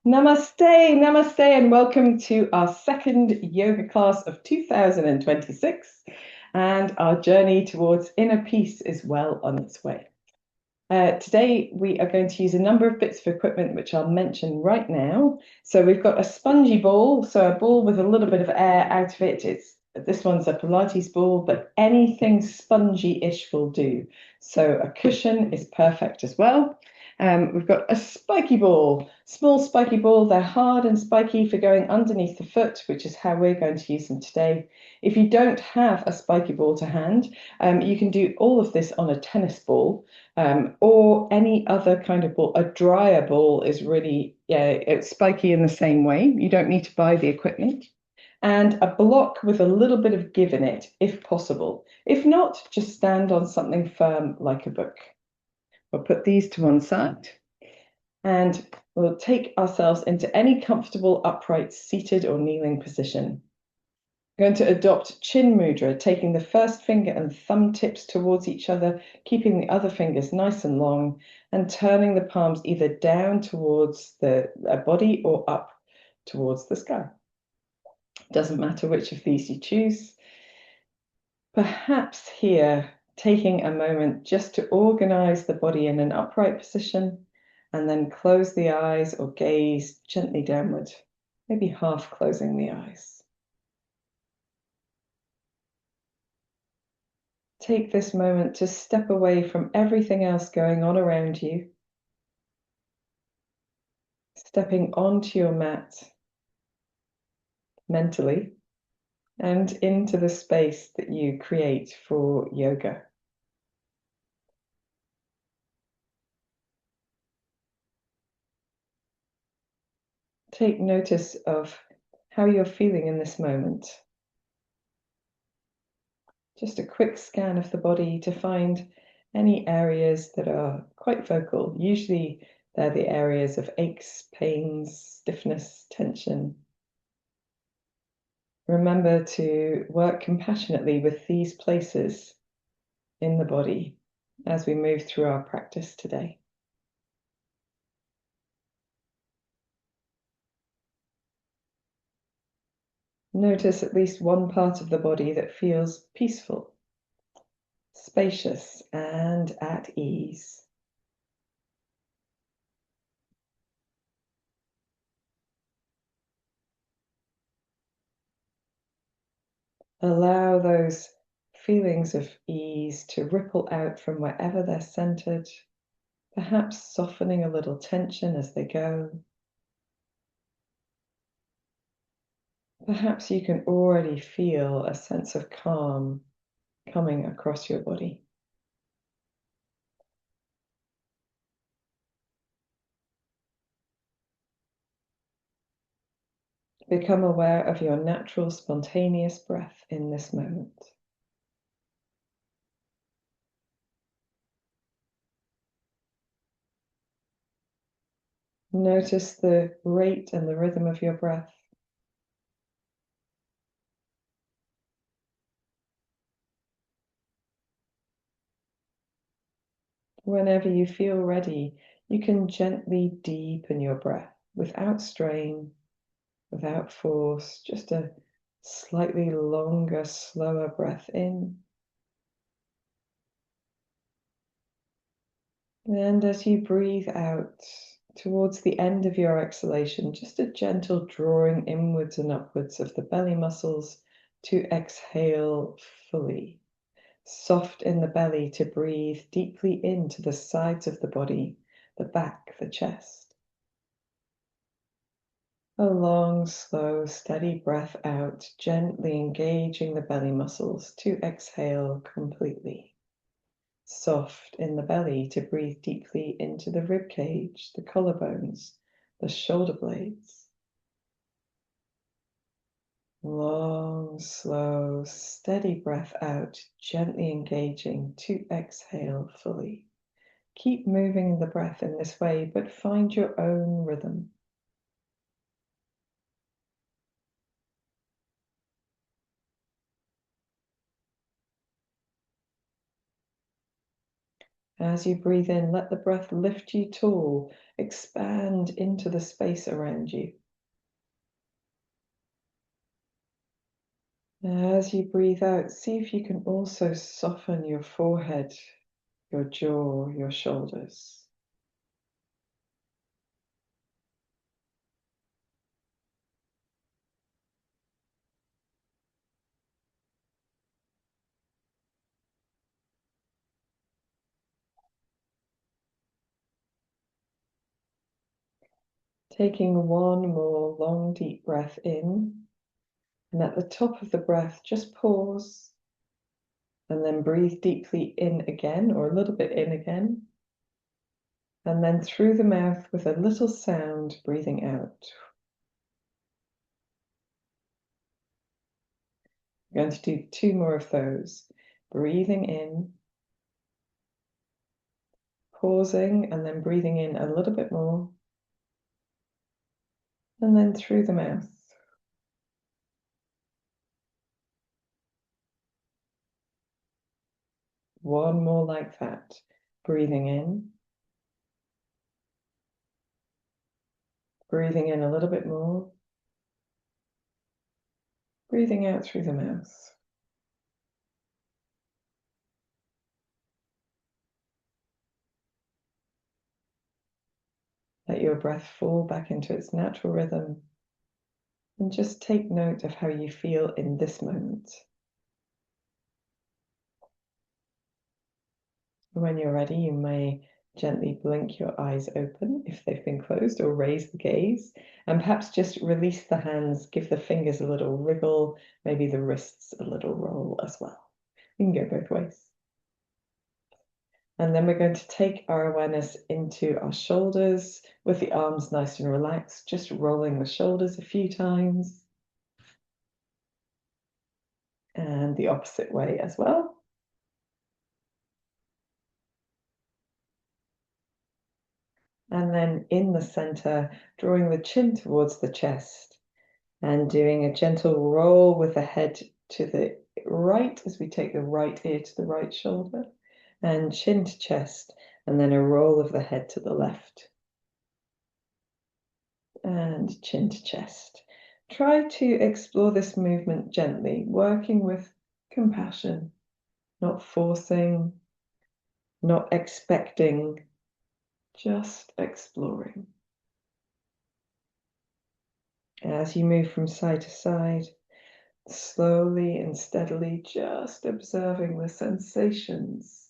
Namaste, namaste, and welcome to our second yoga class of 2026. And our journey towards inner peace is well on its way. Today, we are going to use a number of bits of equipment, which I'll mention right now. So we've got a spongy ball, so a ball with a little bit of air out of it. This one's a Pilates ball, but anything spongy-ish will do. So a cushion is perfect as well. We've got a spiky ball, small spiky ball. They're hard and spiky for going underneath the foot, which is how we're going to use them today. If you don't have a spiky ball to hand, you can do all of this on a tennis ball or any other kind of ball. A dryer ball is really, it's spiky in the same way. You don't need to buy the equipment. And a block with a little bit of give in it, if possible. If not, just stand on something firm like a book. We'll put these to one side and we'll take ourselves into any comfortable upright seated or kneeling position. We're going to adopt chin mudra, taking the first finger and thumb tips towards each other, keeping the other fingers nice and long, and turning the palms either down towards the body or up towards the sky. Doesn't matter which of these you choose. Perhaps here, taking a moment just to organize the body in an upright position, and then close the eyes or gaze gently downward, maybe half closing the eyes. Take this moment to step away from everything else going on around you, stepping onto your mat mentally and into the space that you create for yoga. Take notice of how you're feeling in this moment. Just a quick scan of the body to find any areas that are quite vocal. Usually they're the areas of aches, pains, stiffness, tension. Remember to work compassionately with these places in the body as we move through our practice today. Notice at least one part of the body that feels peaceful, spacious, and at ease. Allow those feelings of ease to ripple out from wherever they're centered, perhaps softening a little tension as they go. Perhaps you can already feel a sense of calm coming across your body. Become aware of your natural, spontaneous breath in this moment. Notice the rate and the rhythm of your breath. Whenever you feel ready, you can gently deepen your breath without strain, without force, just a slightly longer, slower breath in. And as you breathe out towards the end of your exhalation, just a gentle drawing inwards and upwards of the belly muscles to exhale fully. Soft in the belly to breathe deeply into the sides of the body, the back, the chest. A long, slow, steady breath out, gently engaging the belly muscles to exhale completely. Soft in the belly to breathe deeply into the rib cage, the collarbones, the shoulder blades. Long, slow, steady breath out, gently engaging to exhale fully. Keep moving the breath in this way, but find your own rhythm. As you breathe in, let the breath lift you tall, expand into the space around you. As you breathe out, see if you can also soften your forehead, your jaw, your shoulders. Taking one more long, deep breath in, and at the top of the breath, just pause, and then breathe deeply in again, or a little bit in again, and then through the mouth with a little sound, breathing out. We're going to do 2 more of those. Breathing in, pausing, and then breathing in a little bit more, and then through the mouth. One more like that. Breathing in, breathing in a little bit more, breathing out through the mouth. Let your breath fall back into its natural rhythm, and just take note of how you feel in this moment. When you're ready, you may gently blink your eyes open if they've been closed, or raise the gaze, and perhaps just release the hands, give the fingers a little wriggle, maybe the wrists a little roll as well. You can go both ways. And then we're going to take our awareness into our shoulders with the arms nice and relaxed, just rolling the shoulders a few times. And the opposite way as well. And then in the center, drawing the chin towards the chest and doing a gentle roll with the head to the right as we take the right ear to the right shoulder, and chin to chest, and then a roll of the head to the left. And chin to chest. Try to explore this movement gently, working with compassion, not forcing, not expecting, just exploring. As you move from side to side, slowly and steadily, just observing the sensations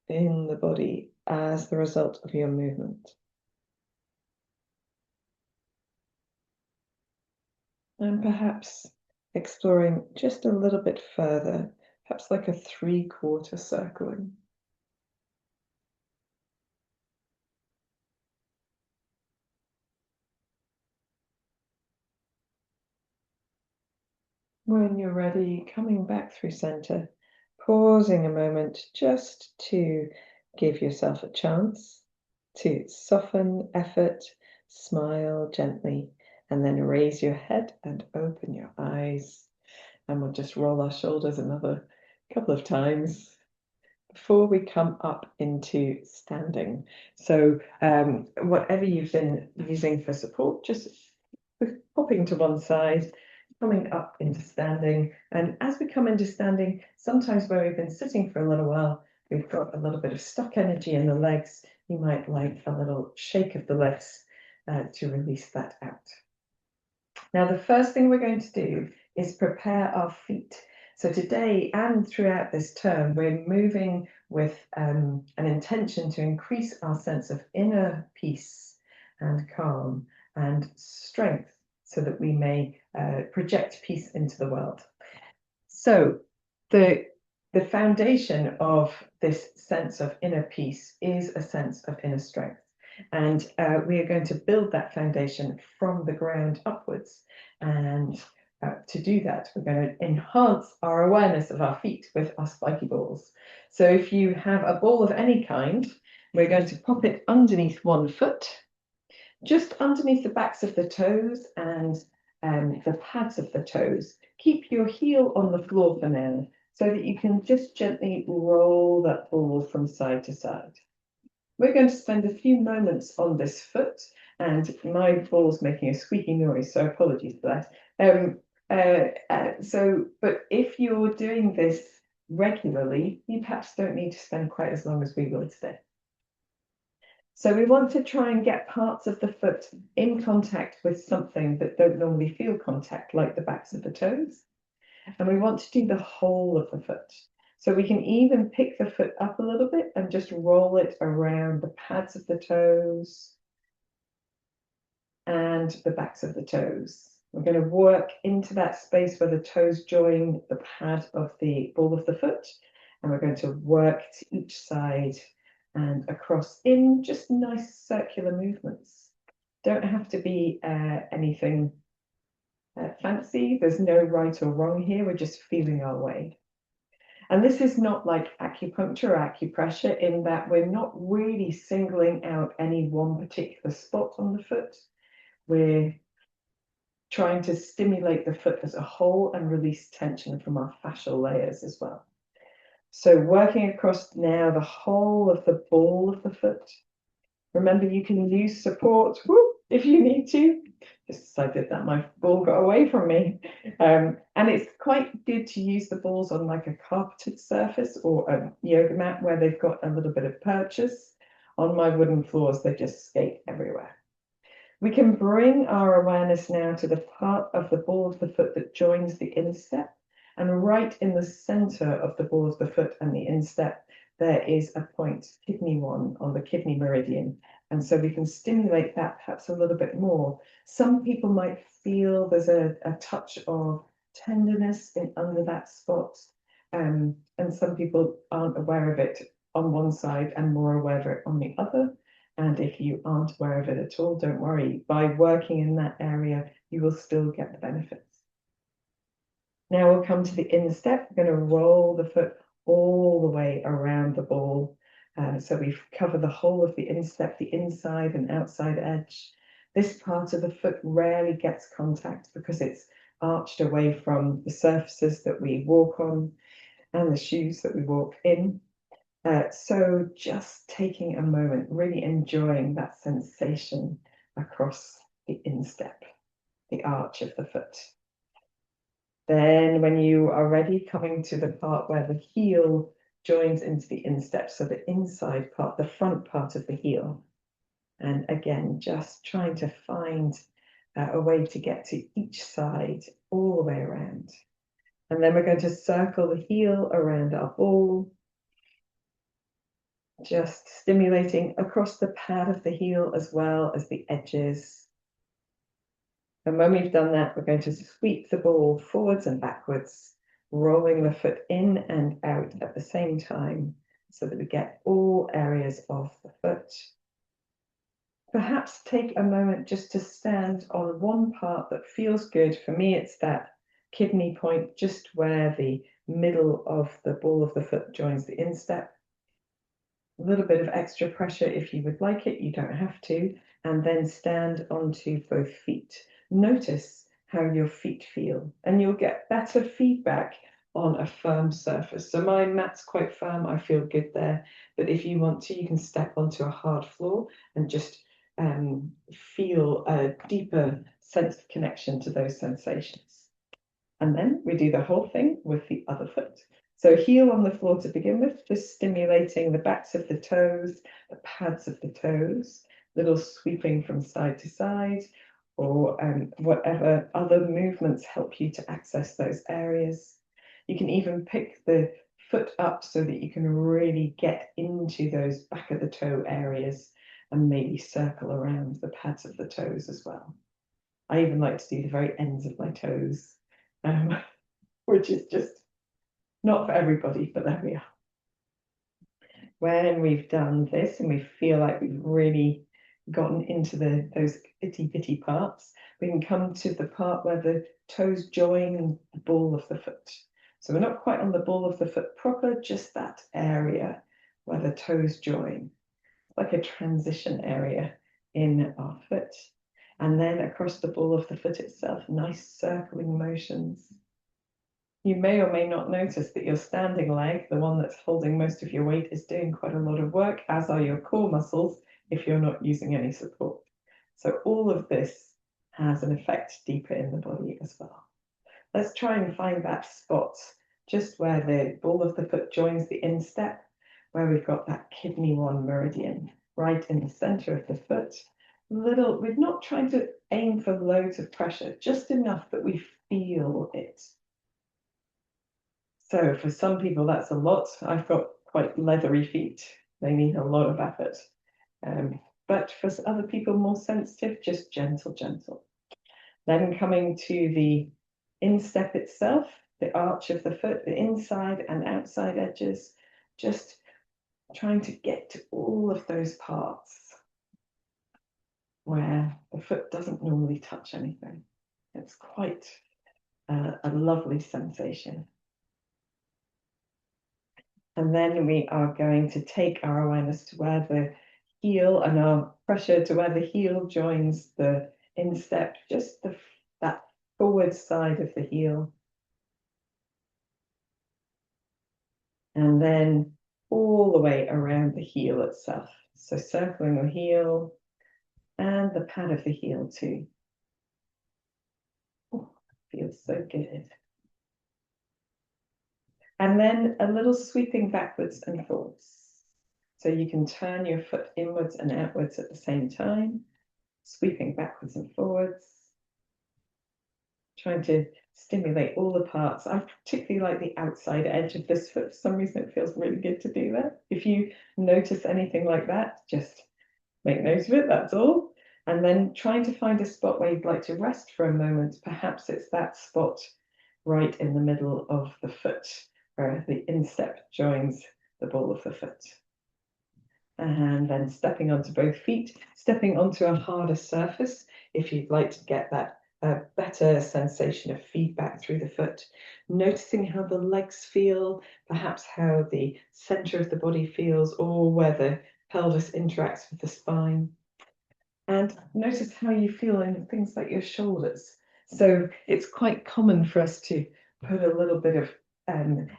in the body as the result of your movement. And perhaps exploring just a little bit further, perhaps like a 3/4 circling. When you're ready, coming back through center, pausing a moment just to give yourself a chance to soften effort, smile gently, and then raise your head and open your eyes. And we'll just roll our shoulders another couple of times before we come up into standing. So whatever you've been using for support, just popping to one side, coming up into standing. And as we come into standing, sometimes where we've been sitting for a little while, we've got a little bit of stuck energy in the legs. You might like a little shake of the legs to release that out. Now, the first thing we're going to do is prepare our feet. So today and throughout this term, we're moving with an intention to increase our sense of inner peace and calm and strength, so that we may project peace into the world. So the foundation of this sense of inner peace is a sense of inner strength. And we are going to build that foundation from the ground upwards. And to do that, we're going to enhance our awareness of our feet with our spiky balls. So if you have a ball of any kind, we're going to pop it underneath one foot, just underneath the backs of the toes and the pads of the toes. Keep your heel on the floor for now, so that you can just gently roll that ball from side to side. We're going to spend a few moments on this foot, and my ball's making a squeaky noise, so apologies for that. But if you're doing this regularly, you perhaps don't need to spend quite as long as we will today. So we want to try and get parts of the foot in contact with something that don't normally feel contact, like the backs of the toes. And we want to do the whole of the foot. So we can even pick the foot up a little bit and just roll it around the pads of the toes and the backs of the toes. We're going to work into that space where the toes join the pad of the ball of the foot. And we're going to work to each side and across in just nice circular movements. Don't have to be anything fancy. There's no right or wrong here. We're just feeling our way. And this is not like acupuncture or acupressure in that we're not really singling out any one particular spot on the foot. We're trying to stimulate the foot as a whole and release tension from our fascial layers as well. So working across now the whole of the ball of the foot. Remember, you can use support if you need to. Just as I did that, my ball got away from me. And it's quite good to use the balls on like a carpeted surface or a yoga mat where they've got a little bit of purchase. On my wooden floors, they just skate everywhere. We can bring our awareness now to the part of the ball of the foot that joins the instep. And right in the center of the ball of the foot and the instep, there is a point, kidney 1, on the kidney meridian. And so we can stimulate that perhaps a little bit more. Some people might feel there's a touch of tenderness under that spot. And some people aren't aware of it on one side and more aware of it on the other. And if you aren't aware of it at all, don't worry. By working in that area, you will still get the benefits. Now we'll come to the instep. We're going to roll the foot all the way around the ball. So we've covered the whole of the instep, the inside and outside edge. This part of the foot rarely gets contact because it's arched away from the surfaces that we walk on and the shoes that we walk in. So just taking a moment, really enjoying that sensation across the instep, the arch of the foot. Then when you are ready, coming to the part where the heel joins into the instep, so the inside part, the front part of the heel. And again, just trying to find a way to get to each side all the way around. And then we're going to circle the heel around our ball, just stimulating across the pad of the heel as well as the edges. And when we've done that, we're going to sweep the ball forwards and backwards, rolling the foot in and out at the same time so that we get all areas of the foot. Perhaps take a moment just to stand on one part that feels good. For me, it's that kidney point, just where the middle of the ball of the foot joins the instep. A little bit of extra pressure if you would like it, you don't have to, and then stand onto both feet. Notice how your feet feel, and you'll get better feedback on a firm surface. So my mat's quite firm, I feel good there, but if you want to, you can step onto a hard floor and just feel a deeper sense of connection to those sensations. And then we do the whole thing with the other foot. So heel on the floor to begin with, just stimulating the backs of the toes, the pads of the toes, little sweeping from side to side, or whatever other movements help you to access those areas. You can even pick the foot up so that you can really get into those back of the toe areas and maybe circle around the pads of the toes as well. I even like to do the very ends of my toes, which is just not for everybody, but there we are. When we've done this and we feel like we've really gotten into those itty bitty parts, we can come to the part where the toes join the ball of the foot. So we're not quite on the ball of the foot proper, just that area where the toes join, like a transition area in our foot. And then across the ball of the foot itself, nice circling motions. You may or may not notice that your standing leg, the one that's holding most of your weight, is doing quite a lot of work, as are your core muscles if you're not using any support. So all of this has an effect deeper in the body as well. Let's try and find that spot just where the ball of the foot joins the instep, where we've got that kidney 1 meridian right in the center of the foot. We're not trying to aim for loads of pressure, just enough that we feel it. So for some people, that's a lot. I've got quite leathery feet. They need a lot of effort. But for other people more sensitive, just gentle, gentle. Then coming to the instep itself, the arch of the foot, the inside and outside edges, just trying to get to all of those parts where the foot doesn't normally touch anything. It's quite a lovely sensation. And then we are going to take our awareness to where the heel and our pressure to where the heel joins the instep, just that forward side of the heel. And then all the way around the heel itself. So circling the heel and the pad of the heel too. Oh, feels so good. And then a little sweeping backwards and forwards. So you can turn your foot inwards and outwards at the same time, sweeping backwards and forwards, trying to stimulate all the parts. I particularly like the outside edge of this foot. For some reason, it feels really good to do that. If you notice anything like that, just make note of it, that's all. And then trying to find a spot where you'd like to rest for a moment. Perhaps it's that spot right in the middle of the foot, where the instep joins the ball of the foot. And then stepping onto both feet, stepping onto a harder surface if you'd like to get that better sensation of feedback through the foot. Noticing how the legs feel, perhaps how the center of the body feels, or where the pelvis interacts with the spine. And notice how you feel in things like your shoulders. So it's quite common for us to put a little bit of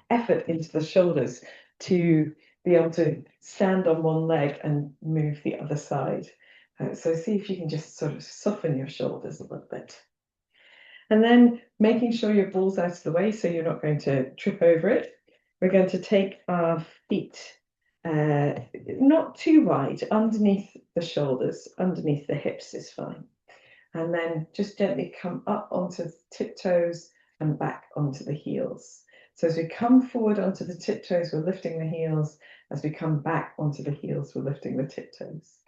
effort into the shoulders to be able to stand on one leg and move the other side. So see if you can just sort of soften your shoulders a little bit. And then making sure your ball's out of the way so you're not going to trip over it. We're going to take our feet not too wide, underneath the shoulders, underneath the hips is fine. And then just gently come up onto the tiptoes and back onto the heels. So as we come forward onto the tiptoes, we're lifting the heels. As we come back onto the heels, we're lifting the tiptoes.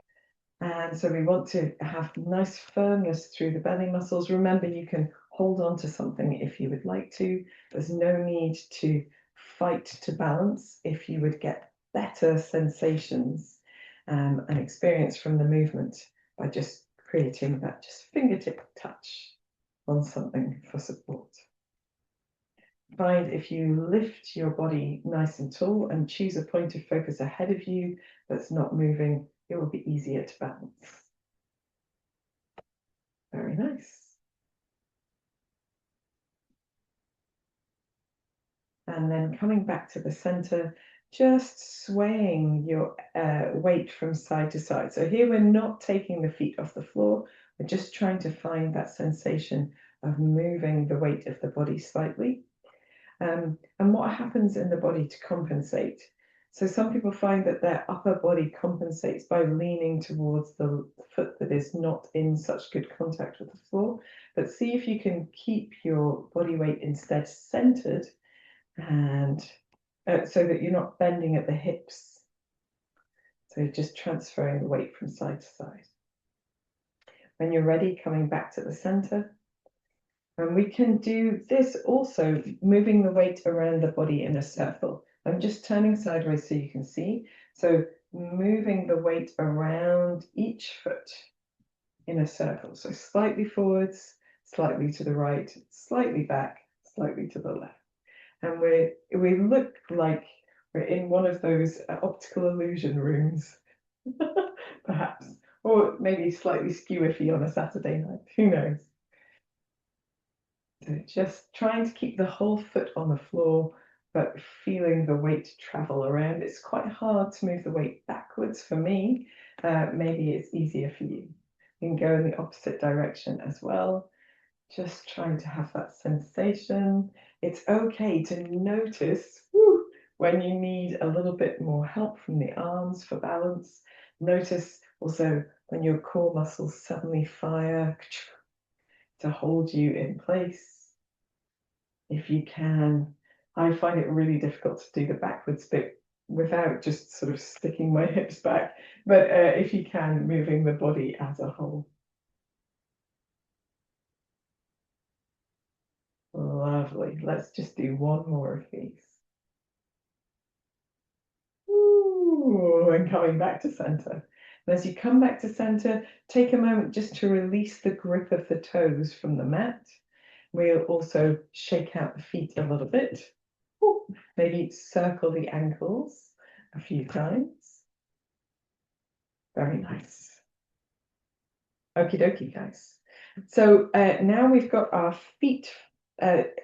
And so we want to have nice firmness through the belly muscles. Remember, you can hold on to something if you would like to. There's no need to fight to balance if you would get better sensations and experience from the movement by just creating that just fingertip touch on something for support. Find if you lift your body nice and tall and choose a point of focus ahead of you that's not moving, it will be easier to balance. Very nice. And then coming back to the center, just swaying your weight from side to side. So here we're not taking the feet off the floor. We're just trying to find that sensation of moving the weight of the body slightly. And what happens in the body to compensate. So some people find that their upper body compensates by leaning towards the foot that is not in such good contact with the floor. But see if you can keep your body weight instead centered and so that you're not bending at the hips. So just transferring the weight from side to side. When you're ready, coming back to the center. And we can do this also, moving the weight around the body in a circle. I'm just turning sideways so you can see. So moving the weight around each foot in a circle. So slightly forwards, slightly to the right, slightly back, slightly to the left. And we look like we're in one of those optical illusion rooms, perhaps, or maybe slightly skew-iffy on a Saturday night. Who knows? So just trying to keep the whole foot on the floor, but feeling the weight travel around. It's quite hard to move the weight backwards for me. Maybe it's easier for you. You can go in the opposite direction as well. Just trying to have that sensation. It's okay to notice when you need a little bit more help from the arms for balance. Notice also when your core muscles suddenly fire to hold you in place. If you can, I find it really difficult to do the backwards bit without just sort of sticking my hips back. But if you can, moving the body as a whole. Lovely. Let's just do one more of these. Ooh, and coming back to center. And as you come back to center, take a moment just to release the grip of the toes from the mat. We'll also shake out the feet a little bit. Ooh, maybe circle the ankles a few times. Very nice. Okie dokie, guys. So now we've got our feet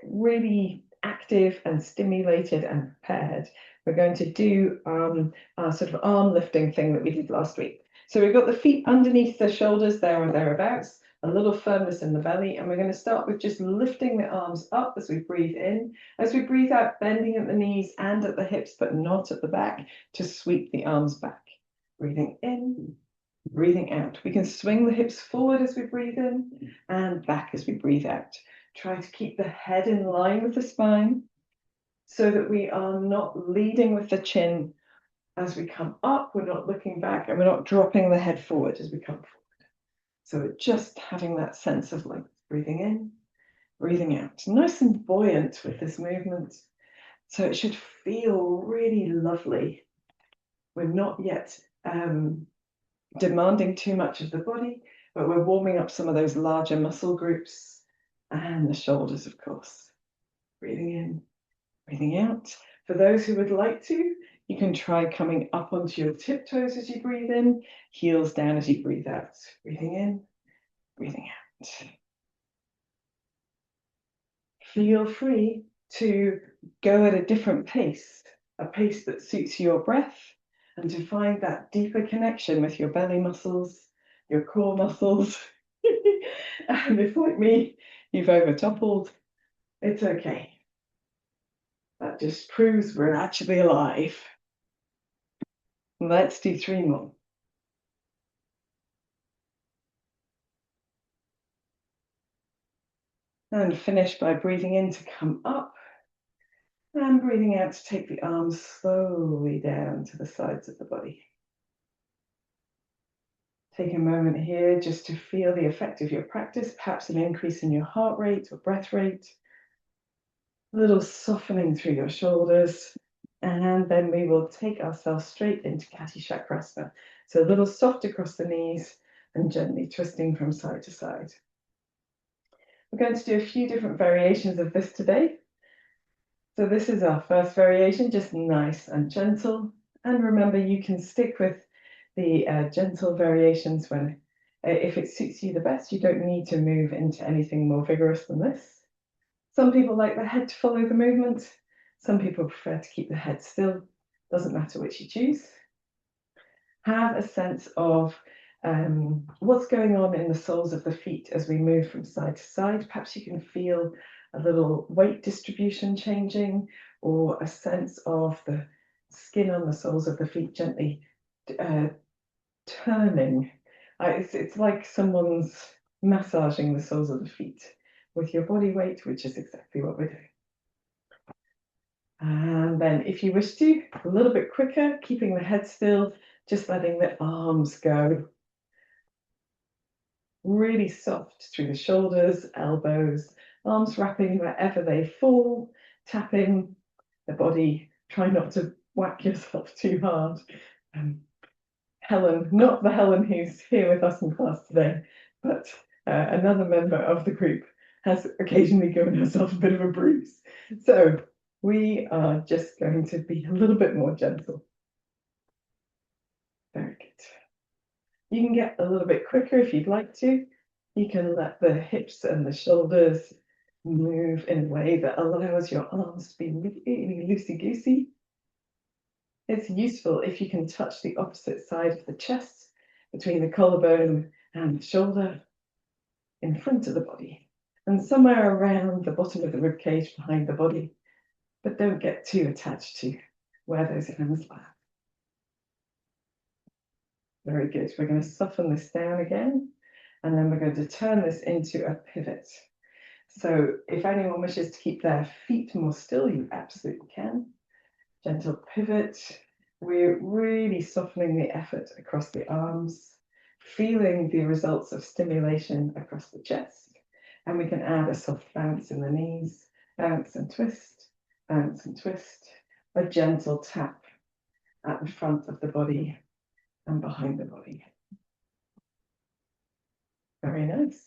really active and stimulated and prepared. We're going to do our sort of arm lifting thing that we did last week. So we've got the feet underneath the shoulders there or thereabouts, a little firmness in the belly, and we're going to start with just lifting the arms up as we breathe in. As we breathe out, bending at the knees and at the hips, but not at the back, to sweep the arms back. Breathing in. Breathing out. We can swing the hips forward as we breathe in and back as we breathe out. Try to keep the head in line with the spine so that we are not leading with the chin as we come up. We're not looking back and we're not dropping the head forward as we come forward. So we're just having that sense of length. Breathing in, breathing out. Nice and buoyant with this movement. So it should feel really lovely. We're not yet demanding too much of the body, but we're warming up some of those larger muscle groups and the shoulders, of course. Breathing in, breathing out. For those who would like to, you can try coming up onto your tiptoes as you breathe in, heels down as you breathe out. Breathing in, breathing out. Feel free to go at a different pace, a pace that suits your breath, and to find that deeper connection with your belly muscles, your core muscles. And if, like me, you've overtoppled, it's okay. That just proves we're actually alive. Let's do 3 more. And finish by breathing in to come up and breathing out to take the arms slowly down to the sides of the body. Take a moment here just to feel the effect of your practice, perhaps an increase in your heart rate or breath rate, a little softening through your shoulders, and then we will take ourselves straight into Kati Chakrasana. So a little soft across the knees and gently twisting from side to side. We're going to do a few different variations of this today. So this is our first variation, just nice and gentle. And remember, you can stick with the gentle variations when, if it suits you the best. You don't need to move into anything more vigorous than this. Some people like the head to follow the movement. Some people prefer to keep the head still. Doesn't matter which you choose. Have a sense of what's going on in the soles of the feet as we move from side to side. Perhaps you can feel a little weight distribution changing, or a sense of the skin on the soles of the feet gently turning. It's like someone's massaging the soles of the feet with your body weight, which is exactly what we're doing. And then if you wish to, a little bit quicker, keeping the head still, just letting the arms go. Really soft through the shoulders, elbows, arms wrapping wherever they fall, tapping the body. Try not to whack yourself too hard. Helen, not the Helen who's here with us in class today, but another member of the group, has occasionally given herself a bit of a bruise. So we are just going to be a little bit more gentle. Very good. You can get a little bit quicker if you'd like to. You can let the hips and the shoulders Move in a way that allows your arms to be really loosey-goosey. It's useful if you can touch the opposite side of the chest, between the collarbone and the shoulder, in front of the body, and somewhere around the bottom of the rib cage behind the body, but don't get too attached to where those hands lie. Very good. We're going to soften this down again, and then we're going to turn this into a pivot. So if anyone wishes to keep their feet more still, you absolutely can. Gentle pivot. We're really softening the effort across the arms, feeling the results of stimulation across the chest. And we can add a soft bounce in the knees, bounce and twist, a gentle tap at the front of the body and behind the body. Very nice.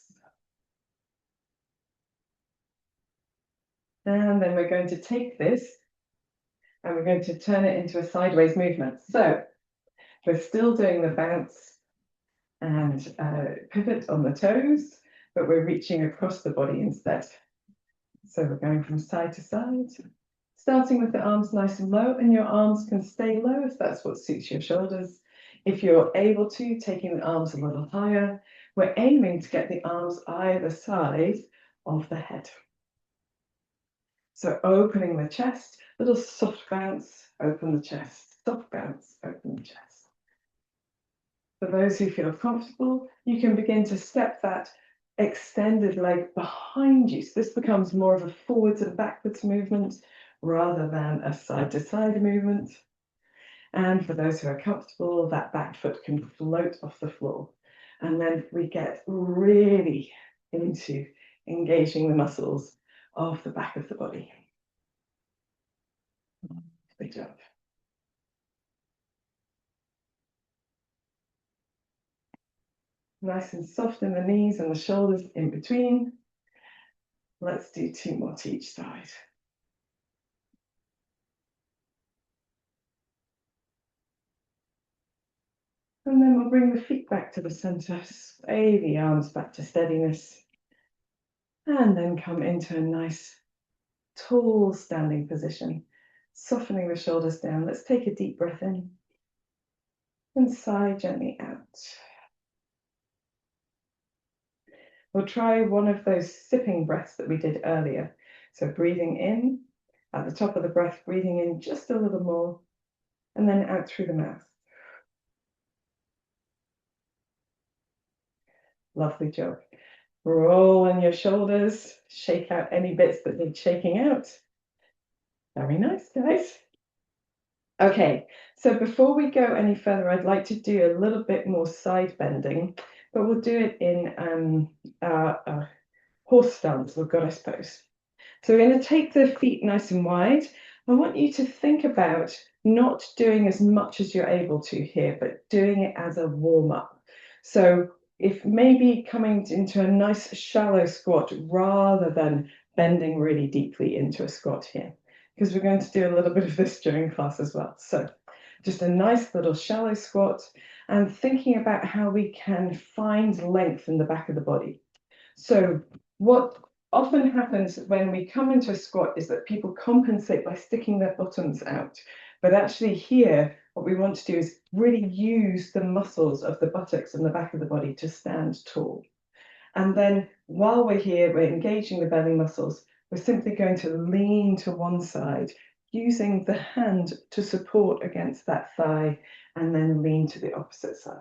And then we're going to take this and we're going to turn it into a sideways movement. So we're still doing the bounce and pivot on the toes, but we're reaching across the body instead. So we're going from side to side, starting with the arms nice and low, and your arms can stay low if that's what suits your shoulders. If you're able to, taking the arms a little higher, we're aiming to get the arms either side of the head. So opening the chest, little soft bounce, open the chest, soft bounce, open the chest. For those who feel comfortable, you can begin to step that extended leg behind you. So this becomes more of a forwards and backwards movement rather than a side to side movement. And for those who are comfortable, that back foot can float off the floor. And then we get really into engaging the muscles of the back of the body. Big job. Nice and soft in the knees and the shoulders in between. Let's do 2 more to each side. And then we'll bring the feet back to the center, sway the arms back to steadiness, and then come into a nice tall standing position, softening the shoulders down. Let's take a deep breath in and sigh gently out. We'll try one of those sipping breaths that we did earlier. So breathing in, at the top of the breath, breathing in just a little more, and then out through the mouth. Lovely job. Roll in your shoulders, shake out any bits that need shaking out. Very nice, guys. Okay, so before we go any further, I'd like to do a little bit more side bending, but we'll do it in horse stance, we've got, I suppose. So we're going to take the feet nice and wide. I want you to think about not doing as much as you're able to here, but doing it as a warm-up. So if maybe coming into a nice shallow squat rather than bending really deeply into a squat here, because we're going to do a little bit of this during class as well. So just a nice little shallow squat and thinking about how we can find length in the back of the body. So what often happens when we come into a squat is that people compensate by sticking their bottoms out. But actually here, what we want to do is really use the muscles of the buttocks and the back of the body to stand tall. And then while we're here, we're engaging the belly muscles. We're simply going to lean to one side, using the hand to support against that thigh, and then lean to the opposite side.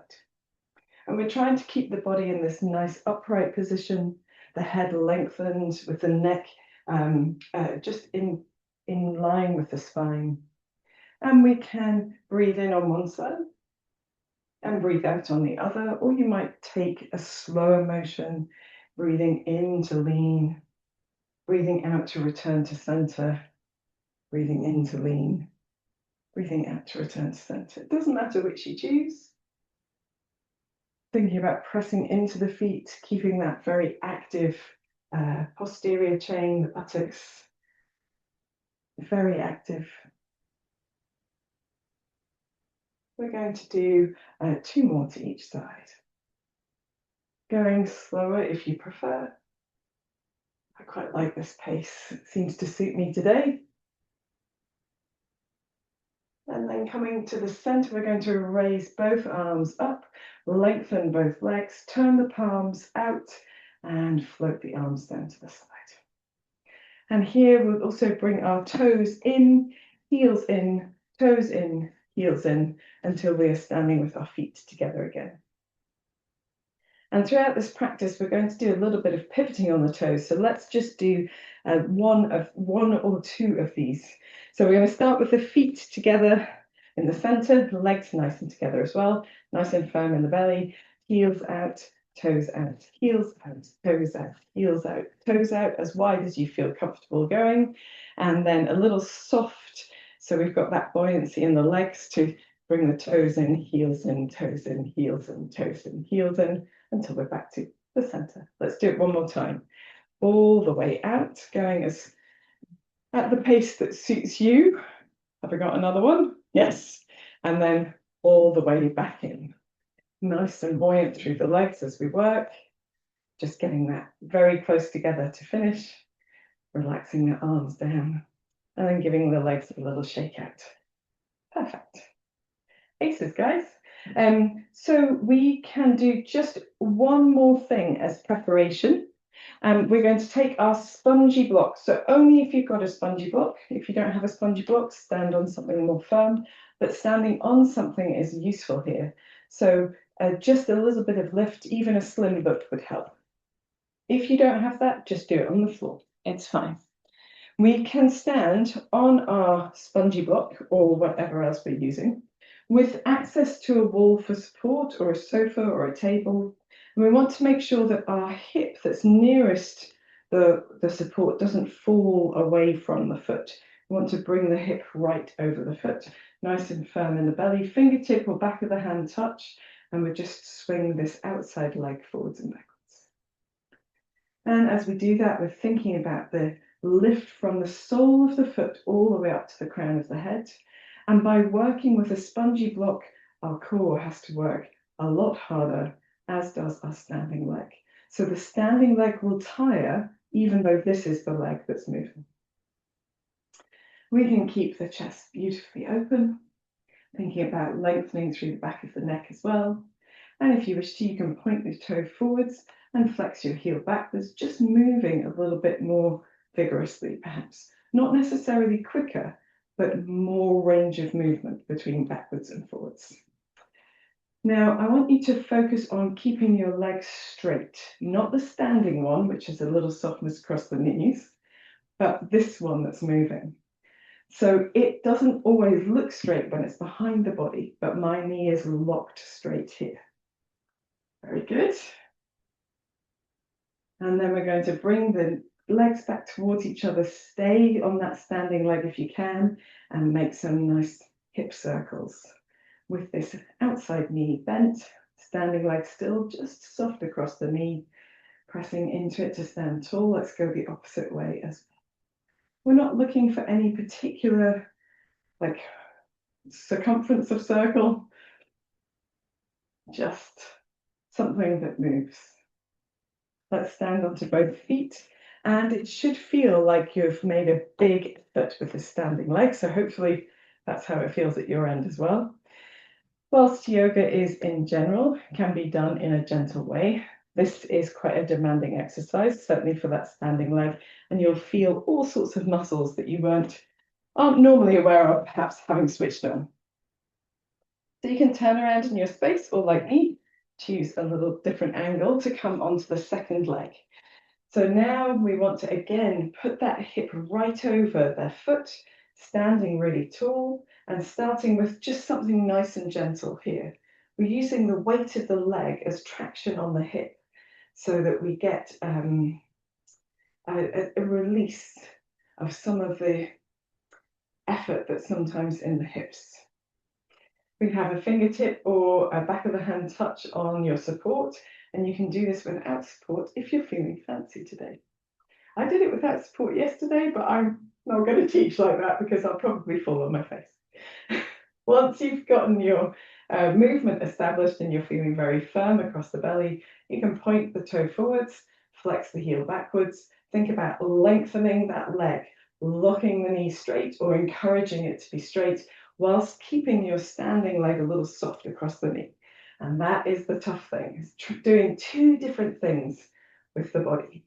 And we're trying to keep the body in this nice upright position, the head lengthened with the neck just in line with the spine. And we can breathe in on one side and breathe out on the other, or you might take a slower motion, breathing in to lean, breathing out to return to center, breathing in to lean, breathing out to return to center. It doesn't matter which you choose. Thinking about pressing into the feet, keeping that very active posterior chain, the buttocks, very active. We're going to do 2 more to each side. Going slower if you prefer. I quite like this pace. It seems to suit me today. And then coming to the center, we're going to raise both arms up, lengthen both legs, turn the palms out, and float the arms down to the side. And here we'll also bring our toes in, heels in, toes in, heels in, until we are standing with our feet together again. And throughout this practice, we're going to do a little bit of pivoting on the toes. So let's just do one or two of these. So we're going to start with the feet together in the center, the legs nice and together as well, nice and firm in the belly, heels out, toes out, heels out, toes out, heels out, toes out, as wide as you feel comfortable going. And then a little soft, so we've got that buoyancy in the legs to bring the toes in, heels in, toes in, heels in, toes in, heels in, until we're back to the center. Let's do it one more time. All the way out, going as at the pace that suits you. Have I got another one? Yes. And then all the way back in. Nice and buoyant through the legs as we work. Just getting that very close together to finish. Relaxing the arms down. And then giving the legs a little shake out. Perfect. Aces, guys. So we can do just one more thing as preparation. We're going to take our spongy block. So only if you've got a spongy block. If you don't have a spongy block, stand on something more firm. But standing on something is useful here. So just a little bit of lift, even a slim book would help. If you don't have that, just do it on the floor. It's fine. We can stand on our spongy block or whatever else we're using with access to a wall for support or a sofa or a table. And we want to make sure that our hip that's nearest the support doesn't fall away from the foot. We want to bring the hip right over the foot, nice and firm in the belly, fingertip or back of the hand touch, and we just swing this outside leg forwards and backwards. And as we do that, we're thinking about the lift from the sole of the foot all the way up to the crown of the head. And by working with a spongy block, our core has to work a lot harder, as does our standing leg. So the standing leg will tire, even though this is the leg that's moving. We can keep the chest beautifully open, thinking about lengthening through the back of the neck as well. And if you wish to, you can point the toe forwards and flex your heel backwards, just moving a little bit more vigorously, perhaps. Not necessarily quicker, but more range of movement between backwards and forwards. Now, I want you to focus on keeping your legs straight, not the standing one, which is a little softness across the knees, but this one that's moving. So it doesn't always look straight when it's behind the body, but my knee is locked straight here. Very good. And then we're going to bring the legs back towards each other. Stay on that standing leg if you can, and make some nice hip circles with this outside knee bent, standing leg still just soft across the knee, pressing into it to stand tall. Let's go the opposite way as well. We're not looking for any particular like circumference of circle, just something that moves. Let's stand onto both feet, and it should feel like you've made a big effort with the standing leg. So hopefully that's how it feels at your end as well. Whilst yoga is in general, can be done in a gentle way, this is quite a demanding exercise, certainly for that standing leg, and you'll feel all sorts of muscles that you aren't normally aware of, perhaps having switched on. So you can turn around in your space, or like me, choose a little different angle to come onto the second leg. So now we want to again put that hip right over their foot, standing really tall and starting with just something nice and gentle here. We're using the weight of the leg as traction on the hip so that we get a release of some of the effort that's sometimes in the hips. We have a fingertip or a back of the hand touch on your support, and you can do this without support if you're feeling fancy today. I did it without support yesterday, but I'm not going to teach like that because I'll probably fall on my face. Once you've gotten your movement established and you're feeling very firm across the belly, you can point the toe forwards, Flex the heel backwards. Think about lengthening that leg, locking the knee straight or encouraging it to be straight whilst keeping your standing leg a little soft across the knee. And that is the tough thing, is doing two different things with the body.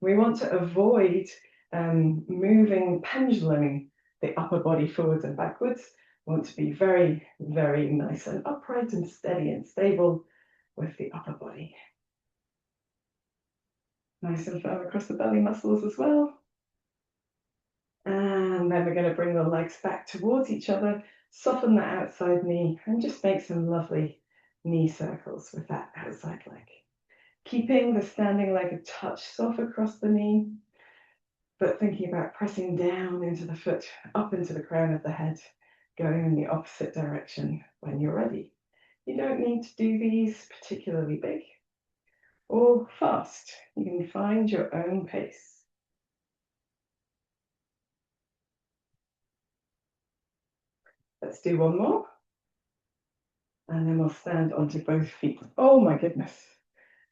We want to avoid moving, penduluming the upper body forwards and backwards. We want to be very, very nice and upright and steady and stable with the upper body. Nice and firm across the belly muscles as well. And then we're going to bring the legs back towards each other, soften the outside knee, and just make some lovely knee circles with that outside leg. Keeping the standing leg a touch soft across the knee, but thinking about pressing down into the foot, up into the crown of the head, going in the opposite direction when you're ready. You don't need to do these particularly big or fast. You can find your own pace. Let's do one more. And then we'll stand onto both feet. Oh my goodness.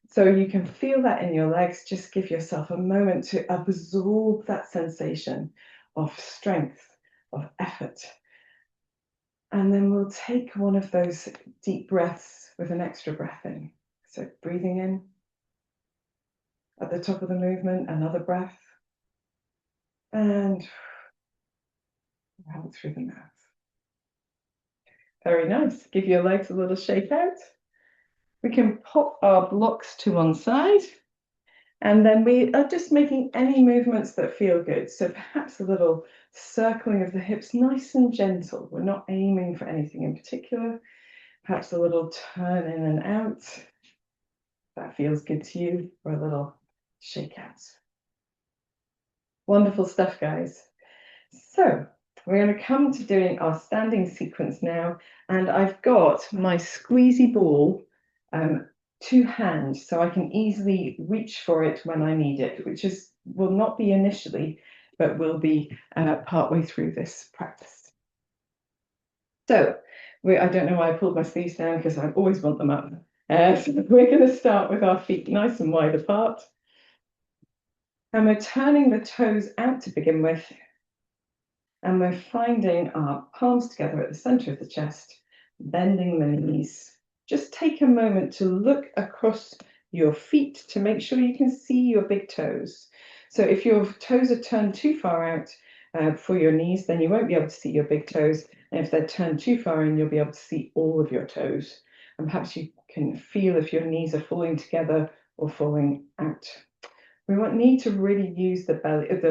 So you can feel that in your legs. Just give yourself a moment to absorb that sensation of strength, of effort. And then we'll take one of those deep breaths with an extra breath in. So breathing in at the top of the movement, another breath. And out through the mouth. Very nice. Give your legs a little shake out. We can pop our blocks to one side. And then we are just making any movements that feel good. So perhaps a little circling of the hips, nice and gentle. We're not aiming for anything in particular. Perhaps a little turn in and out. That feels good to you, or a little shake out. Wonderful stuff, guys. So we're going to come to doing our standing sequence now. And I've got my squeezy ball to hand, so I can easily reach for it when I need it, which will not be initially, but will be partway through this practice. So I don't know why I pulled my sleeves down, because I always want them up. So we're going to start with our feet nice and wide apart. And we're turning the toes out to begin with. And we're finding our palms together at the center of the chest, bending the knees. Just take a moment to look across your feet to make sure you can see your big toes. So if your toes are turned too far out for your knees, then you won't be able to see your big toes. And if they're turned too far in, you'll be able to see all of your toes. And perhaps you can feel if your knees are falling together or falling out. We need to really use the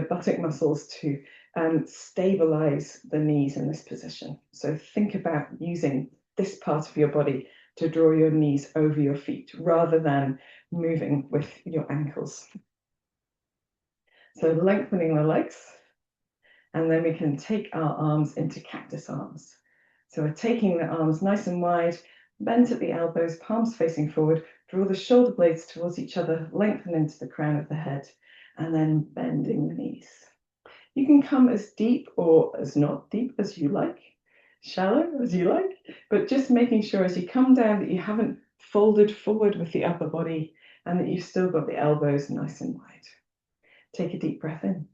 buttock muscles to stabilize the knees in this position. So think about using this part of your body to draw your knees over your feet rather than moving with your ankles. So lengthening the legs, and then we can take our arms into cactus arms. So we're taking the arms nice and wide, bent at the elbows, palms facing forward, draw the shoulder blades towards each other, lengthen into the crown of the head, and then bending the knees. You can come as deep or as not deep as you like, shallow as you like, but just making sure as you come down that you haven't folded forward with the upper body and that you've still got the elbows nice and wide. Take a deep breath in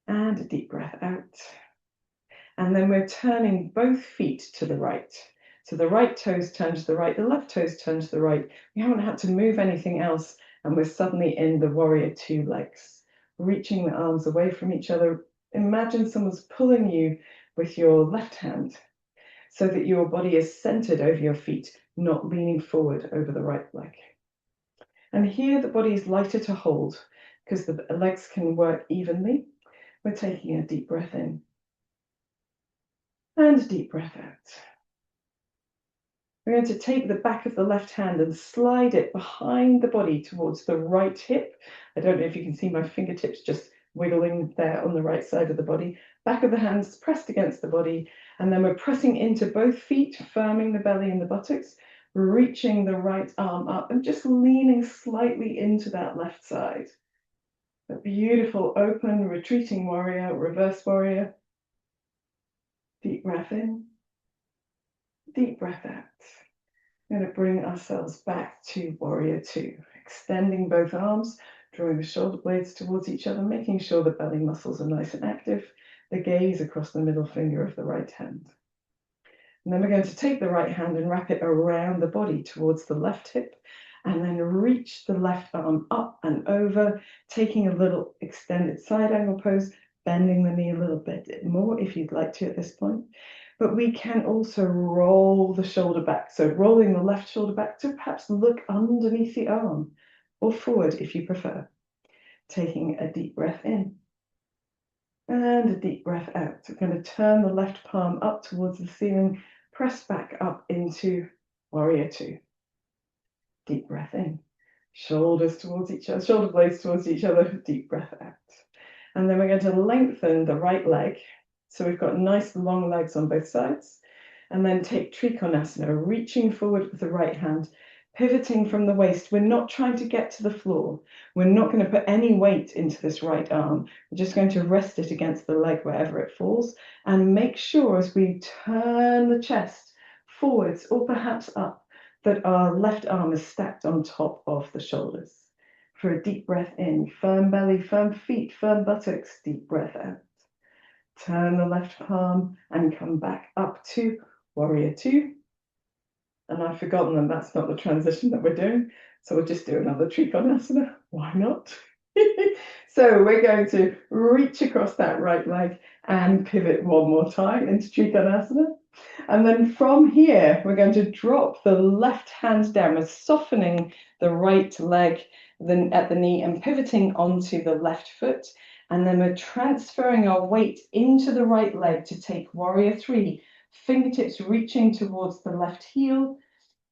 and a deep breath out. And then we're turning both feet to the right. So the right toes turn to the right, the left toes turn to the right. We haven't had to move anything else, and we're suddenly in the warrior two legs, reaching the arms away from each other. Imagine someone's pulling you with your left hand so that your body is centered over your feet, not leaning forward over the right leg. And here the body is lighter to hold because the legs can work evenly. We're taking a deep breath in and a deep breath out. We're going to take the back of the left hand and slide it behind the body towards the right hip. I don't know if you can see my fingertips just wiggling there on the right side of the body. Back of the hands pressed against the body. And then we're pressing into both feet, firming the belly and the buttocks, reaching the right arm up and just leaning slightly into that left side. A beautiful open retreating warrior, reverse warrior. Deep breath in, deep breath out. We're going to bring ourselves back to warrior two. extending both arms, drawing the shoulder blades towards each other, making sure the belly muscles are nice and active, the gaze across the middle finger of the right hand. And then we're going to take the right hand and wrap it around the body towards the left hip, and then reach the left arm up and over, taking a little extended side angle pose, bending the knee a little bit more if you'd like to at this point. But we can also roll the shoulder back. So rolling the left shoulder back to perhaps look underneath the arm or forward if you prefer. Taking a deep breath in and a deep breath out. We're going to turn the left palm up towards the ceiling, press back up into Warrior Two. Deep breath in, shoulders towards each other, shoulder blades towards each other, deep breath out. And then we're going to lengthen the right leg. So we've got nice long legs on both sides. And then take Trikonasana, reaching forward with the right hand, pivoting from the waist. We're not trying to get to the floor. We're not going to put any weight into this right arm. We're just going to rest it against the leg wherever it falls. And make sure as we turn the chest forwards or perhaps up, that our left arm is stacked on top of the shoulders. For a deep breath in, firm belly, firm feet, firm buttocks, deep breath out. Turn the left palm and come back up to Warrior Two. And I've forgotten that that's not the transition that we're doing. So we'll just do another Trikonasana. Why not? So we're going to reach across that right leg and pivot one more time into Trikonasana. And then from here, we're going to drop the left hand down. We're softening the right leg at the knee and pivoting onto the left foot. And then we're transferring our weight into the right leg to take Warrior Three. Fingertips reaching towards the left heel,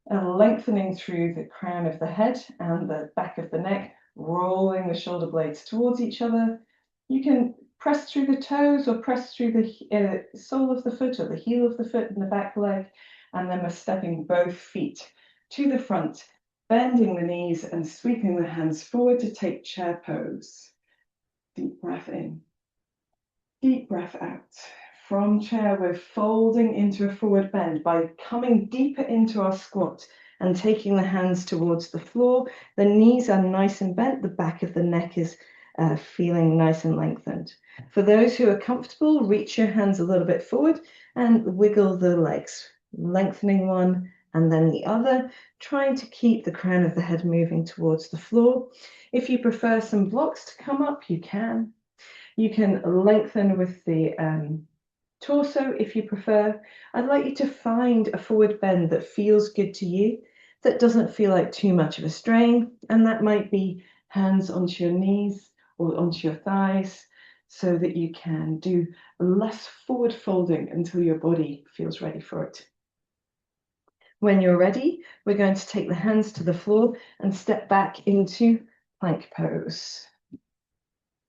lengthening through the crown of the head and the back of the neck, rolling the shoulder blades towards each other. You can press through the toes or press through the sole of the foot or the heel of the foot and the back leg. And then we're stepping both feet to the front, bending the knees and sweeping the hands forward to take chair pose. Deep breath in, deep breath out. From chair, we're folding into a forward bend by coming deeper into our squat and taking the hands towards the floor. The knees are nice and bent. The back of the neck is feeling nice and lengthened. For those who are comfortable, reach your hands a little bit forward and wiggle the legs, lengthening one and then the other, trying to keep the crown of the head moving towards the floor. If you prefer some blocks to come up, you can. You can lengthen with the torso if you prefer. I'd like you to find a forward bend that feels good to you, that doesn't feel like too much of a strain, and that might be hands onto your knees or onto your thighs so that you can do less forward folding until your body feels ready for it. When you're ready, we're going to take the hands to the floor and step back into plank pose.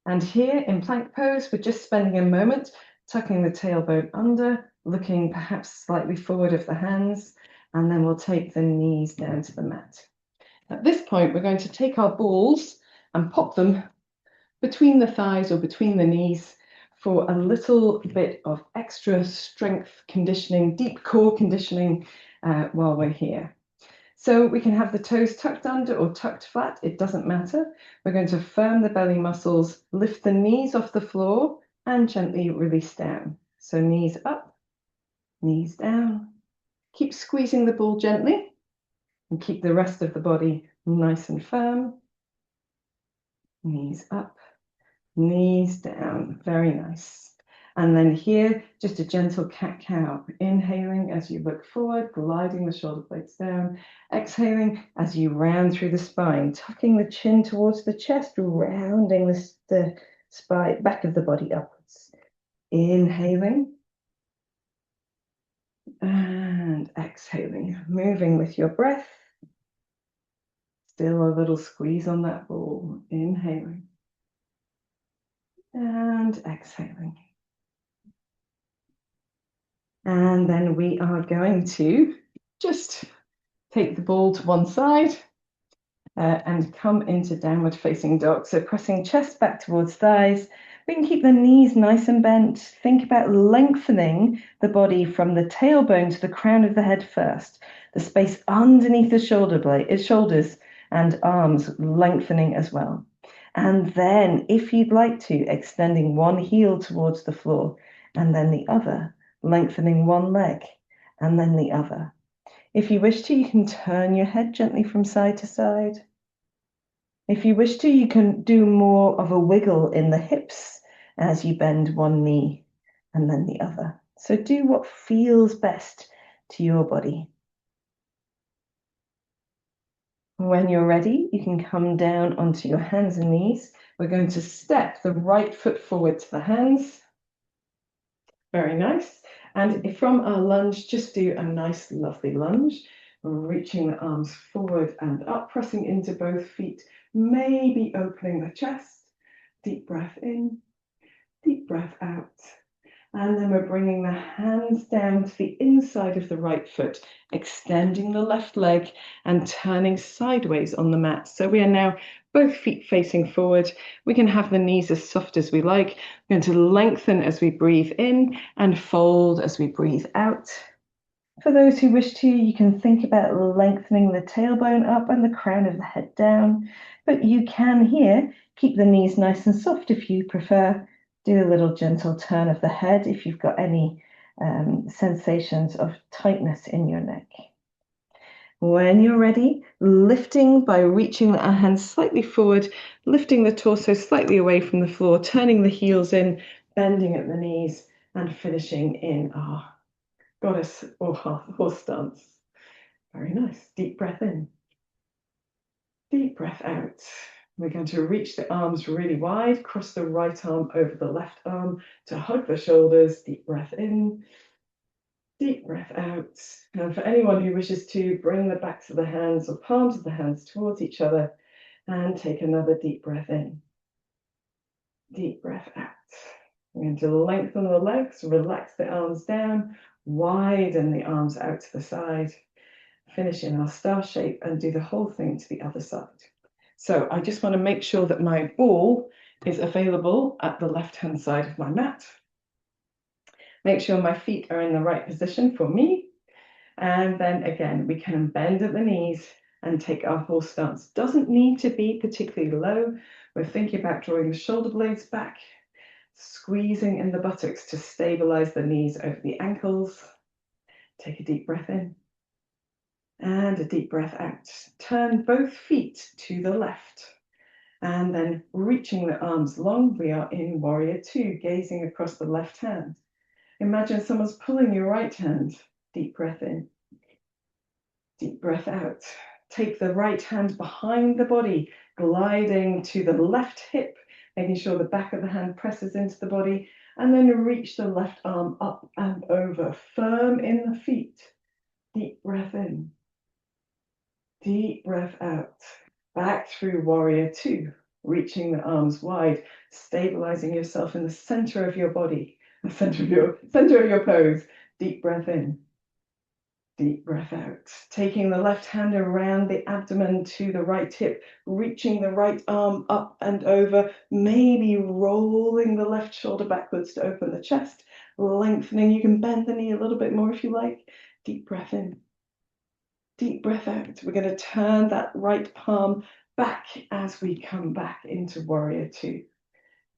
And here in plank pose, we're just spending a moment tucking the tailbone under, looking perhaps slightly forward of the hands, and then we'll take the knees down to the mat. At this point, we're going to take our balls and pop them between the thighs or between the knees for a little bit of extra strength conditioning, deep core conditioning while we're here. So we can have the toes tucked under or tucked flat, it doesn't matter. We're going to firm the belly muscles, lift the knees off the floor and gently release down. So knees up, knees down. Keep squeezing the ball gently and keep the rest of the body nice and firm. Knees up, knees down, very nice. And then here, just a gentle cat-cow, inhaling as you look forward, gliding the shoulder blades down, exhaling as you round through the spine, tucking the chin towards the chest, rounding the spine, back of the body upwards. Inhaling and exhaling, moving with your breath. Still a little squeeze on that ball, inhaling and exhaling. And then we are going to just take the ball to one side and come into downward facing dog. So pressing chest back towards thighs. We can keep the knees nice and bent. Think about lengthening the body from the tailbone to the crown of the head first. The space underneath the shoulders and arms lengthening as well. And then, if you'd like to, extending one heel towards the floor and then the other, lengthening one leg and then the other. If you wish to, you can turn your head gently from side to side. If you wish to, you can do more of a wiggle in the hips as you bend one knee and then the other. So do what feels best to your body. When you're ready, you can come down onto your hands and knees. We're going to step the right foot forward to the hands. Very nice. And from our lunge, just do a nice, lovely lunge, reaching the arms forward and up, pressing into both feet, maybe opening the chest. Deep breath in, deep breath out. And then we're bringing the hands down to the inside of the right foot, extending the left leg and turning sideways on the mat. So we are now both feet facing forward. We can have the knees as soft as we like. We're going to lengthen as we breathe in and fold as we breathe out. For those who wish to, you can think about lengthening the tailbone up and the crown of the head down. But you can here keep the knees nice and soft if you prefer. Do a little gentle turn of the head if you've got any sensations of tightness in your neck. When you're ready, lifting by reaching our hands slightly forward, lifting the torso slightly away from the floor, turning the heels in, bending at the knees, and finishing in our goddess or horse stance. Very nice. Deep breath in. Deep breath out. We're going to reach the arms really wide, cross the right arm over the left arm to hug the shoulders. Deep breath in. Deep breath out. And for anyone who wishes to, bring the backs of the hands or palms of the hands towards each other and take another deep breath in. Deep breath out. We're going to lengthen the legs, relax the arms down, widen the arms out to the side, finish in our star shape and do the whole thing to the other side. So I just want to make sure that my ball is available at the left-hand side of my mat. Make sure my feet are in the right position for me. And then again, we can bend at the knees and take our horse stance. Doesn't need to be particularly low. We're thinking about drawing the shoulder blades back, squeezing in the buttocks to stabilize the knees over the ankles. Take a deep breath in and a deep breath out. Turn both feet to the left and then reaching the arms long. We are in warrior two, gazing across the left hand. Imagine someone's pulling your right hand. Deep breath in, deep breath out. Take the right hand behind the body, gliding to the left hip, making sure the back of the hand presses into the body, and then reach the left arm up and over, firm in the feet. Deep breath in, deep breath out. Back through warrior two, reaching the arms wide, stabilizing yourself in the center of your body, the center of your pose. Deep breath in, deep breath out. Taking the left hand around the abdomen to the right hip, reaching the right arm up and over, maybe rolling the left shoulder backwards to open the chest, lengthening. You can bend the knee a little bit more if you like. Deep breath in, deep breath out. We're going to turn that right palm back as we come back into warrior two.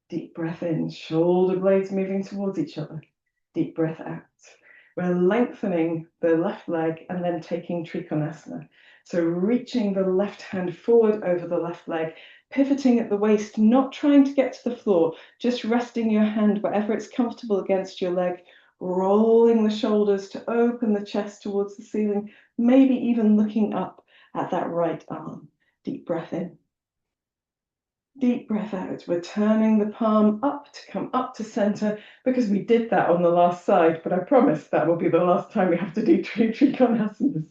Deep breath in, shoulder blades moving towards each other. Deep breath out. We're lengthening the left leg and then taking Trikonasana. So reaching the left hand forward over the left leg, pivoting at the waist, not trying to get to the floor, just resting your hand wherever it's comfortable against your leg, rolling the shoulders to open the chest towards the ceiling, maybe even looking up at that right arm. Deep breath in. Deep breath out. We're turning the palm up to come up to center because we did that on the last side, but I promise that will be the last time we have to do Trikonasanas.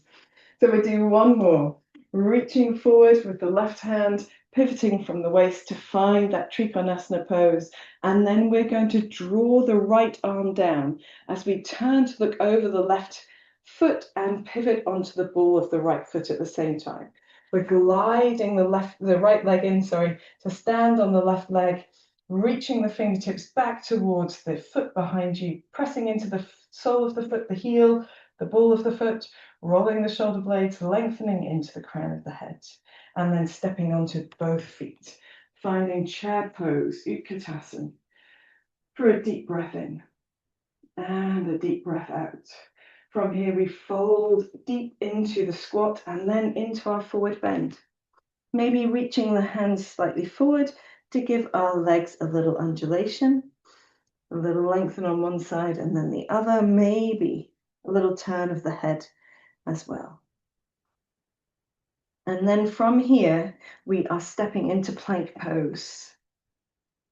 So we do one more. Reaching forward with the left hand, pivoting from the waist to find that Trikonasana pose. And then we're going to draw the right arm down as we turn to look over the left foot and pivot onto the ball of the right foot at the same time. We're gliding the right leg in, to stand on the left leg, reaching the fingertips back towards the foot behind you, pressing into the sole of the foot, the heel, the ball of the foot, rolling the shoulder blades, lengthening into the crown of the head. and then stepping onto both feet, finding chair pose, Utkatasana, for a deep breath in and a deep breath out. From here, we fold deep into the squat and then into our forward bend. Maybe reaching the hands slightly forward to give our legs a little undulation, a little lengthen on one side and then the other, maybe a little turn of the head as well. And then from here, we are stepping into plank pose.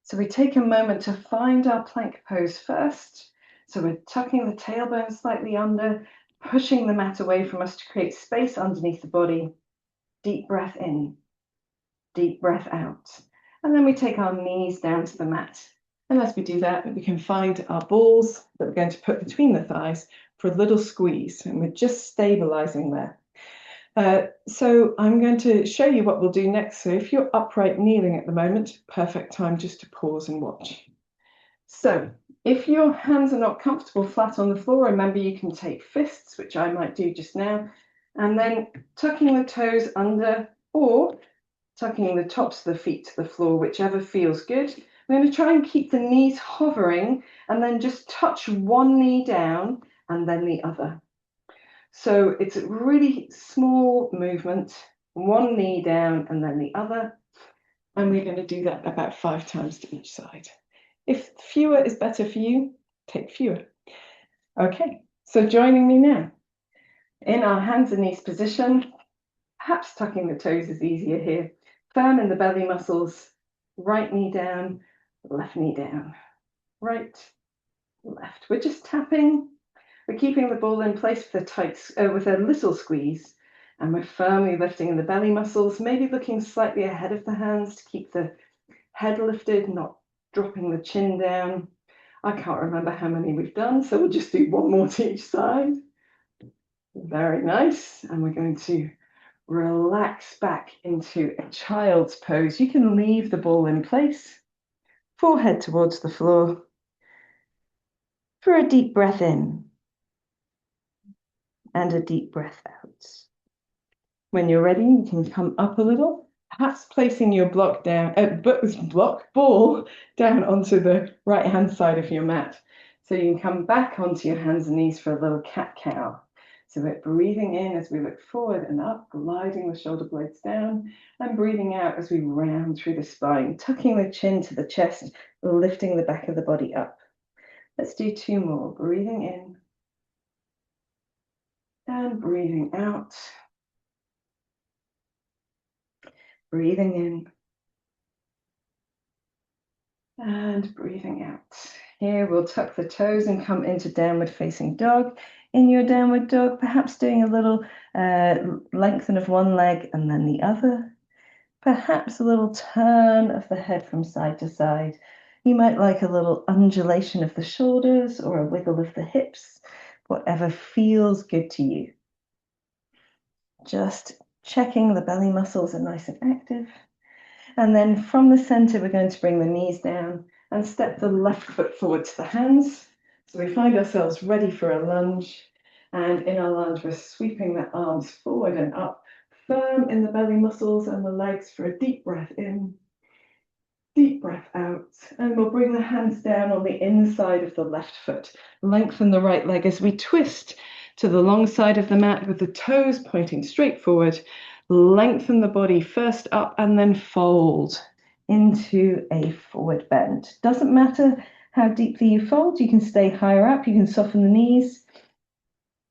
So we take a moment to find our plank pose first. So we're tucking the tailbone slightly under, pushing the mat away from us to create space underneath the body. Deep breath in, deep breath out. And then we take our knees down to the mat. And as we do that, we can find our balls that we're going to put between the thighs for a little squeeze. And we're just stabilizing there. So I'm going to show you what we'll do next. So if you're upright kneeling at the moment, perfect time just to pause and watch. So if your hands are not comfortable flat on the floor, remember you can take fists, which I might do just now, and then tucking the toes under or tucking the tops of the feet to the floor, whichever feels good. I'm going to try and keep the knees hovering and then just touch one knee down and then the other. So it's a really small movement, one knee down and then the other. And we're going to do that about 5 times to each side. If fewer is better for you, take fewer. Okay, so joining me now. In our hands and knees position, perhaps tucking the toes is easier here. Firm in the belly muscles, right knee down, left knee down, right, left. We're just tapping. We're keeping the ball in place with a little squeeze, and we're firmly lifting in the belly muscles, maybe looking slightly ahead of the hands to keep the head lifted, not dropping the chin down. I can't remember how many we've done, so we'll just do one more to each side. Very nice. And we're going to relax back into a child's pose. You can leave the ball in place, forehead towards the floor, for a deep breath in and a deep breath out. When you're ready, you can come up a little, perhaps placing your ball down onto the right-hand side of your mat. So you can come back onto your hands and knees for a little cat-cow. So we're breathing in as we look forward and up, gliding the shoulder blades down, and breathing out as we round through the spine, tucking the chin to the chest, lifting the back of the body up. Let's do 2 more. Breathing in and breathing out. Breathing in and breathing out. Here we'll tuck the toes and come into downward facing dog. In your downward dog, perhaps doing a little lengthen of one leg and then the other. Perhaps a little turn of the head from side to side. You might like a little undulation of the shoulders or a wiggle of the hips, whatever feels good to you. Just checking the belly muscles are nice and active. And then from the center, we're going to bring the knees down and step the left foot forward to the hands. So we find ourselves ready for a lunge. And in our lunge, we're sweeping the arms forward and up, firm in the belly muscles and the legs for a deep breath in, deep breath out. And we'll bring the hands down on the inside of the left foot. Lengthen the right leg as we twist to the long side of the mat with the toes pointing straight forward. Lengthen the body first up and then fold into a forward bend. Doesn't matter how deeply you fold, you can stay higher up, you can soften the knees.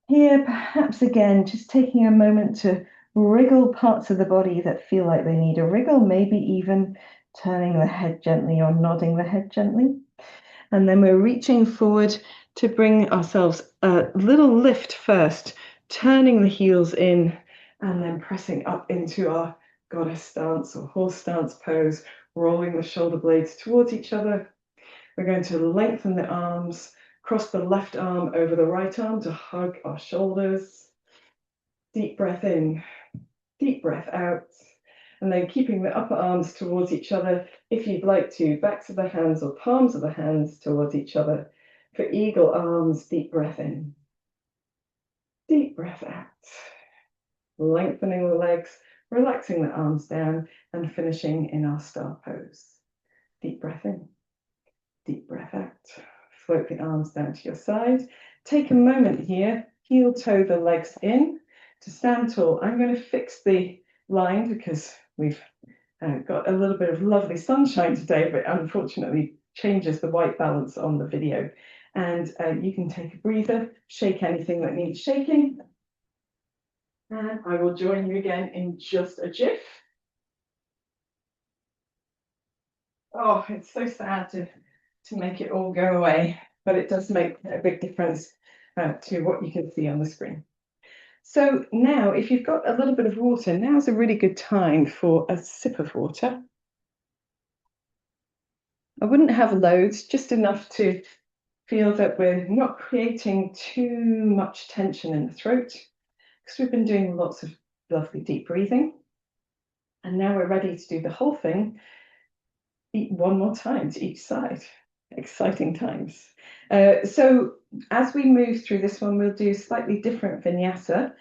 Here, perhaps again, just taking a moment to wriggle parts of the body that feel like they need a wriggle, maybe even turning the head gently or nodding the head gently. And then we're reaching forward to bring ourselves a little lift first, turning the heels in and then pressing up into our goddess stance or horse stance pose, rolling the shoulder blades towards each other. We're going to lengthen the arms, cross the left arm over the right arm to hug our shoulders. Deep breath in, deep breath out. And then keeping the upper arms towards each other, if you'd like to, backs of the hands or palms of the hands towards each other. For eagle arms, deep breath in, deep breath out. Lengthening the legs, relaxing the arms down and finishing in our star pose. Deep breath in, deep breath out. Float the arms down to your side. Take a moment here, heel toe the legs in to stand tall. I'm going to fix the line because we've got a little bit of lovely sunshine today, but unfortunately changes the white balance on the video. And you can take a breather, shake anything that needs shaking. And I will join you again in just a jiff. Oh, it's so sad to make it all go away, but it does make a big difference to what you can see on the screen. So now, if you've got a little bit of water, now's a really good time for a sip of water. I wouldn't have loads, just enough to feel that we're not creating too much tension in the throat, because we've been doing lots of lovely deep breathing. And now we're ready to do the whole thing. Eat one more time to each side. Exciting times. So as we move through this one, we'll do slightly different vinyasa,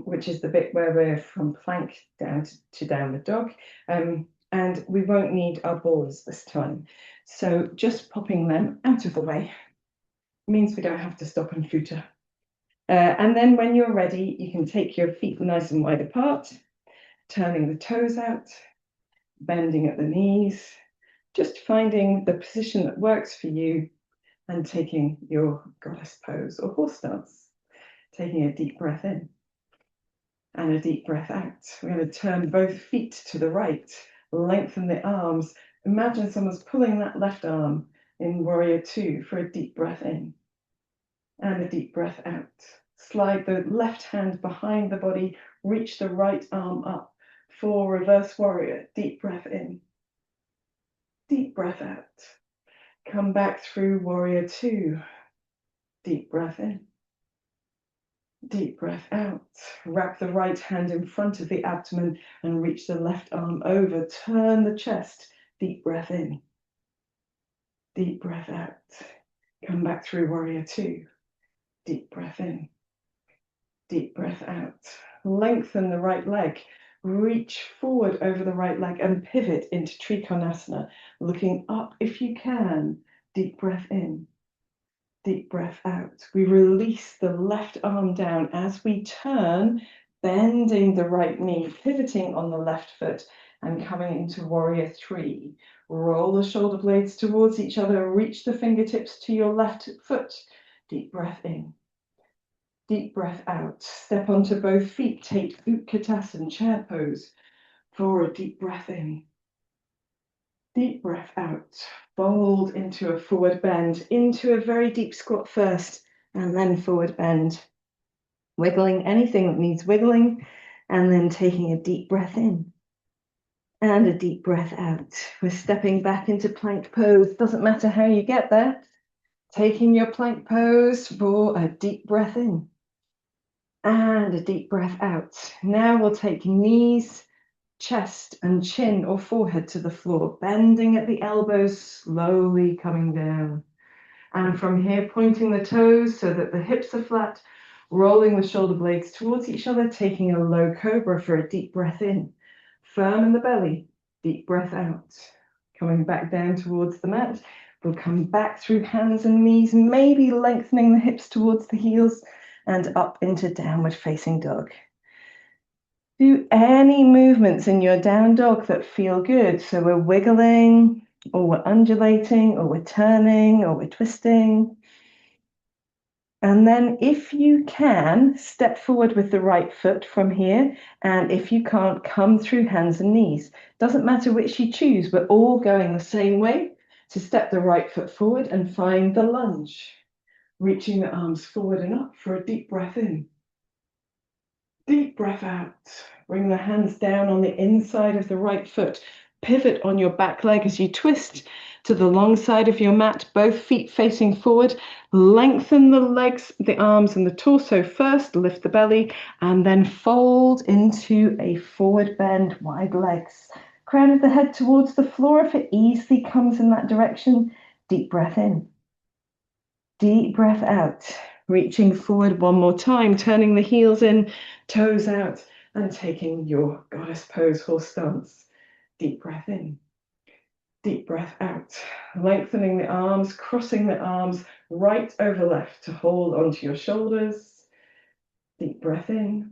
which is the bit where we're from plank down to downward dog. And we won't need our balls this time. So just popping them out of the way means we don't have to stop and footer. And then when you're ready, you can take your feet nice and wide apart, turning the toes out, bending at the knees, just finding the position that works for you and taking your goddess pose or horse stance. Taking a deep breath in and a deep breath out. We're going to turn both feet to the right, lengthen the arms. Imagine someone's pulling that left arm in Warrior Two for a deep breath in and a deep breath out. Slide the left hand behind the body, reach the right arm up for Reverse Warrior. Deep breath in, deep breath out. Come back through Warrior Two. Deep breath in, deep breath out. Wrap the right hand in front of the abdomen and reach the left arm over. Turn the chest. Deep breath in, deep breath out. Come back through Warrior Two. Deep breath in, deep breath out. Lengthen the right leg. Reach forward over the right leg and pivot into Trikonasana. Looking up if you can. Deep breath in, deep breath out. We release the left arm down as we turn, bending the right knee, pivoting on the left foot and coming into Warrior Three. Roll the shoulder blades towards each other. Reach the fingertips to your left foot. Deep breath in, deep breath out. Step onto both feet. Take Utkatasana, chair pose, for a deep breath in. Deep breath out. Fold into a forward bend, into a very deep squat first, and then forward bend. Wiggling anything that needs wiggling, and then taking a deep breath in. And a deep breath out. We're stepping back into plank pose. Doesn't matter how you get there. Taking your plank pose for a deep breath in. And a deep breath out. Now we'll take knees, chest and chin or forehead to the floor, bending at the elbows, slowly coming down. And from here, pointing the toes so that the hips are flat, rolling the shoulder blades towards each other, taking a low cobra for a deep breath in. Firm in the belly, deep breath out. Coming back down towards the mat. We'll come back through hands and knees, maybe lengthening the hips towards the heels and up into downward facing dog. Do any movements in your down dog that feel good. So we're wiggling, or we're undulating, or we're turning, or we're twisting. And then if you can, step forward with the right foot from here. And if you can't, come through hands and knees. Doesn't matter which you choose, we're all going the same way. To step the right foot forward and find the lunge. Reaching the arms forward and up for a deep breath in. Deep breath out. Bring the hands down on the inside of the right foot. Pivot on your back leg as you twist to the long side of your mat, both feet facing forward. Lengthen the legs, the arms and the torso first. Lift the belly and then fold into a forward bend, wide legs. Crown of the head towards the floor if it easily comes in that direction. Deep breath in. Deep breath out. Reaching forward one more time, turning the heels in, toes out, And taking your goddess pose, horse stance. Deep breath in. Deep breath out. Lengthening the arms, crossing the arms right over left to hold onto your shoulders. Deep breath in.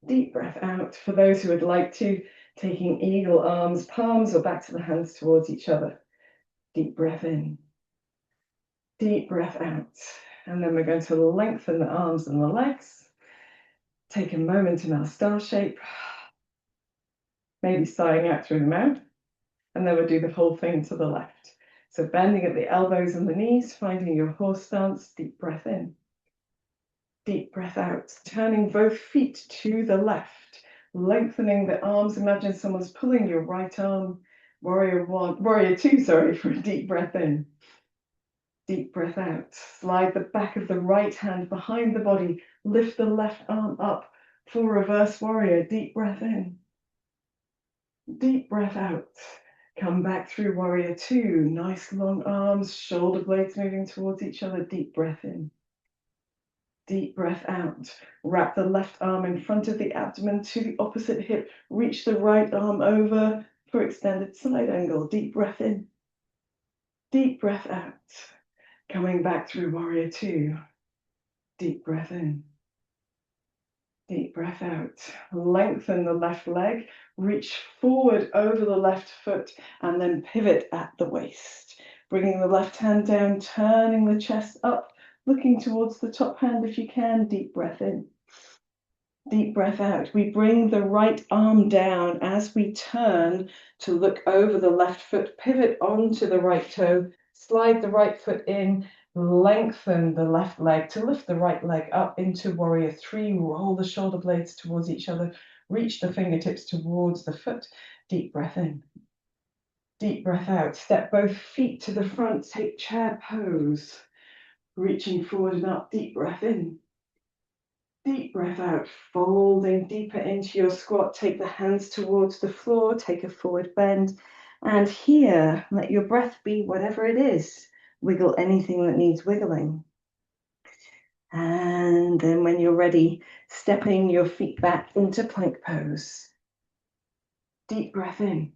Deep breath out. For those who would like to, taking eagle arms, palms or back to the hands towards each other. Deep breath in. Deep breath out. And then we're going to lengthen the arms and the legs. Take a moment in our star shape. Maybe sighing out through the mouth. And then we'll do the whole thing to the left. So bending at the elbows and the knees, finding your horse stance. Deep breath in. Deep breath out. Turning both feet to the left. Lengthening the arms. Imagine someone's pulling your right arm. Warrior two, sorry, for a deep breath in. Deep breath out. Slide the back of the right hand behind the body. Lift the left arm up for reverse warrior. Deep breath in. Deep breath out. Come back through warrior two. Nice long arms, shoulder blades moving towards each other. Deep breath in. Deep breath out. Wrap the left arm in front of the abdomen to the opposite hip. Reach the right arm over for extended side angle. Deep breath in. Deep breath out. Coming back through warrior two. Deep breath in. Deep breath out. Lengthen the left leg. Reach forward over the left foot and then pivot at the waist. Bringing the left hand down, turning the chest up, looking towards the top hand if you can. Deep breath in. Deep breath out. We bring the right arm down as we turn to look over the left foot, pivot onto the right toe, slide the right foot in, lengthen the left leg to lift the right leg up into warrior three, roll the shoulder blades towards each other, reach the fingertips towards the foot. Deep breath in. Deep breath out. Step both feet to the front, take chair pose. Reaching forward and up, deep breath in. Deep breath out, folding deeper into your squat. Take the hands towards the floor, take a forward bend. And here, let your breath be whatever it is. Wiggle anything that needs wiggling. And then when you're ready, stepping your feet back into plank pose. Deep breath in.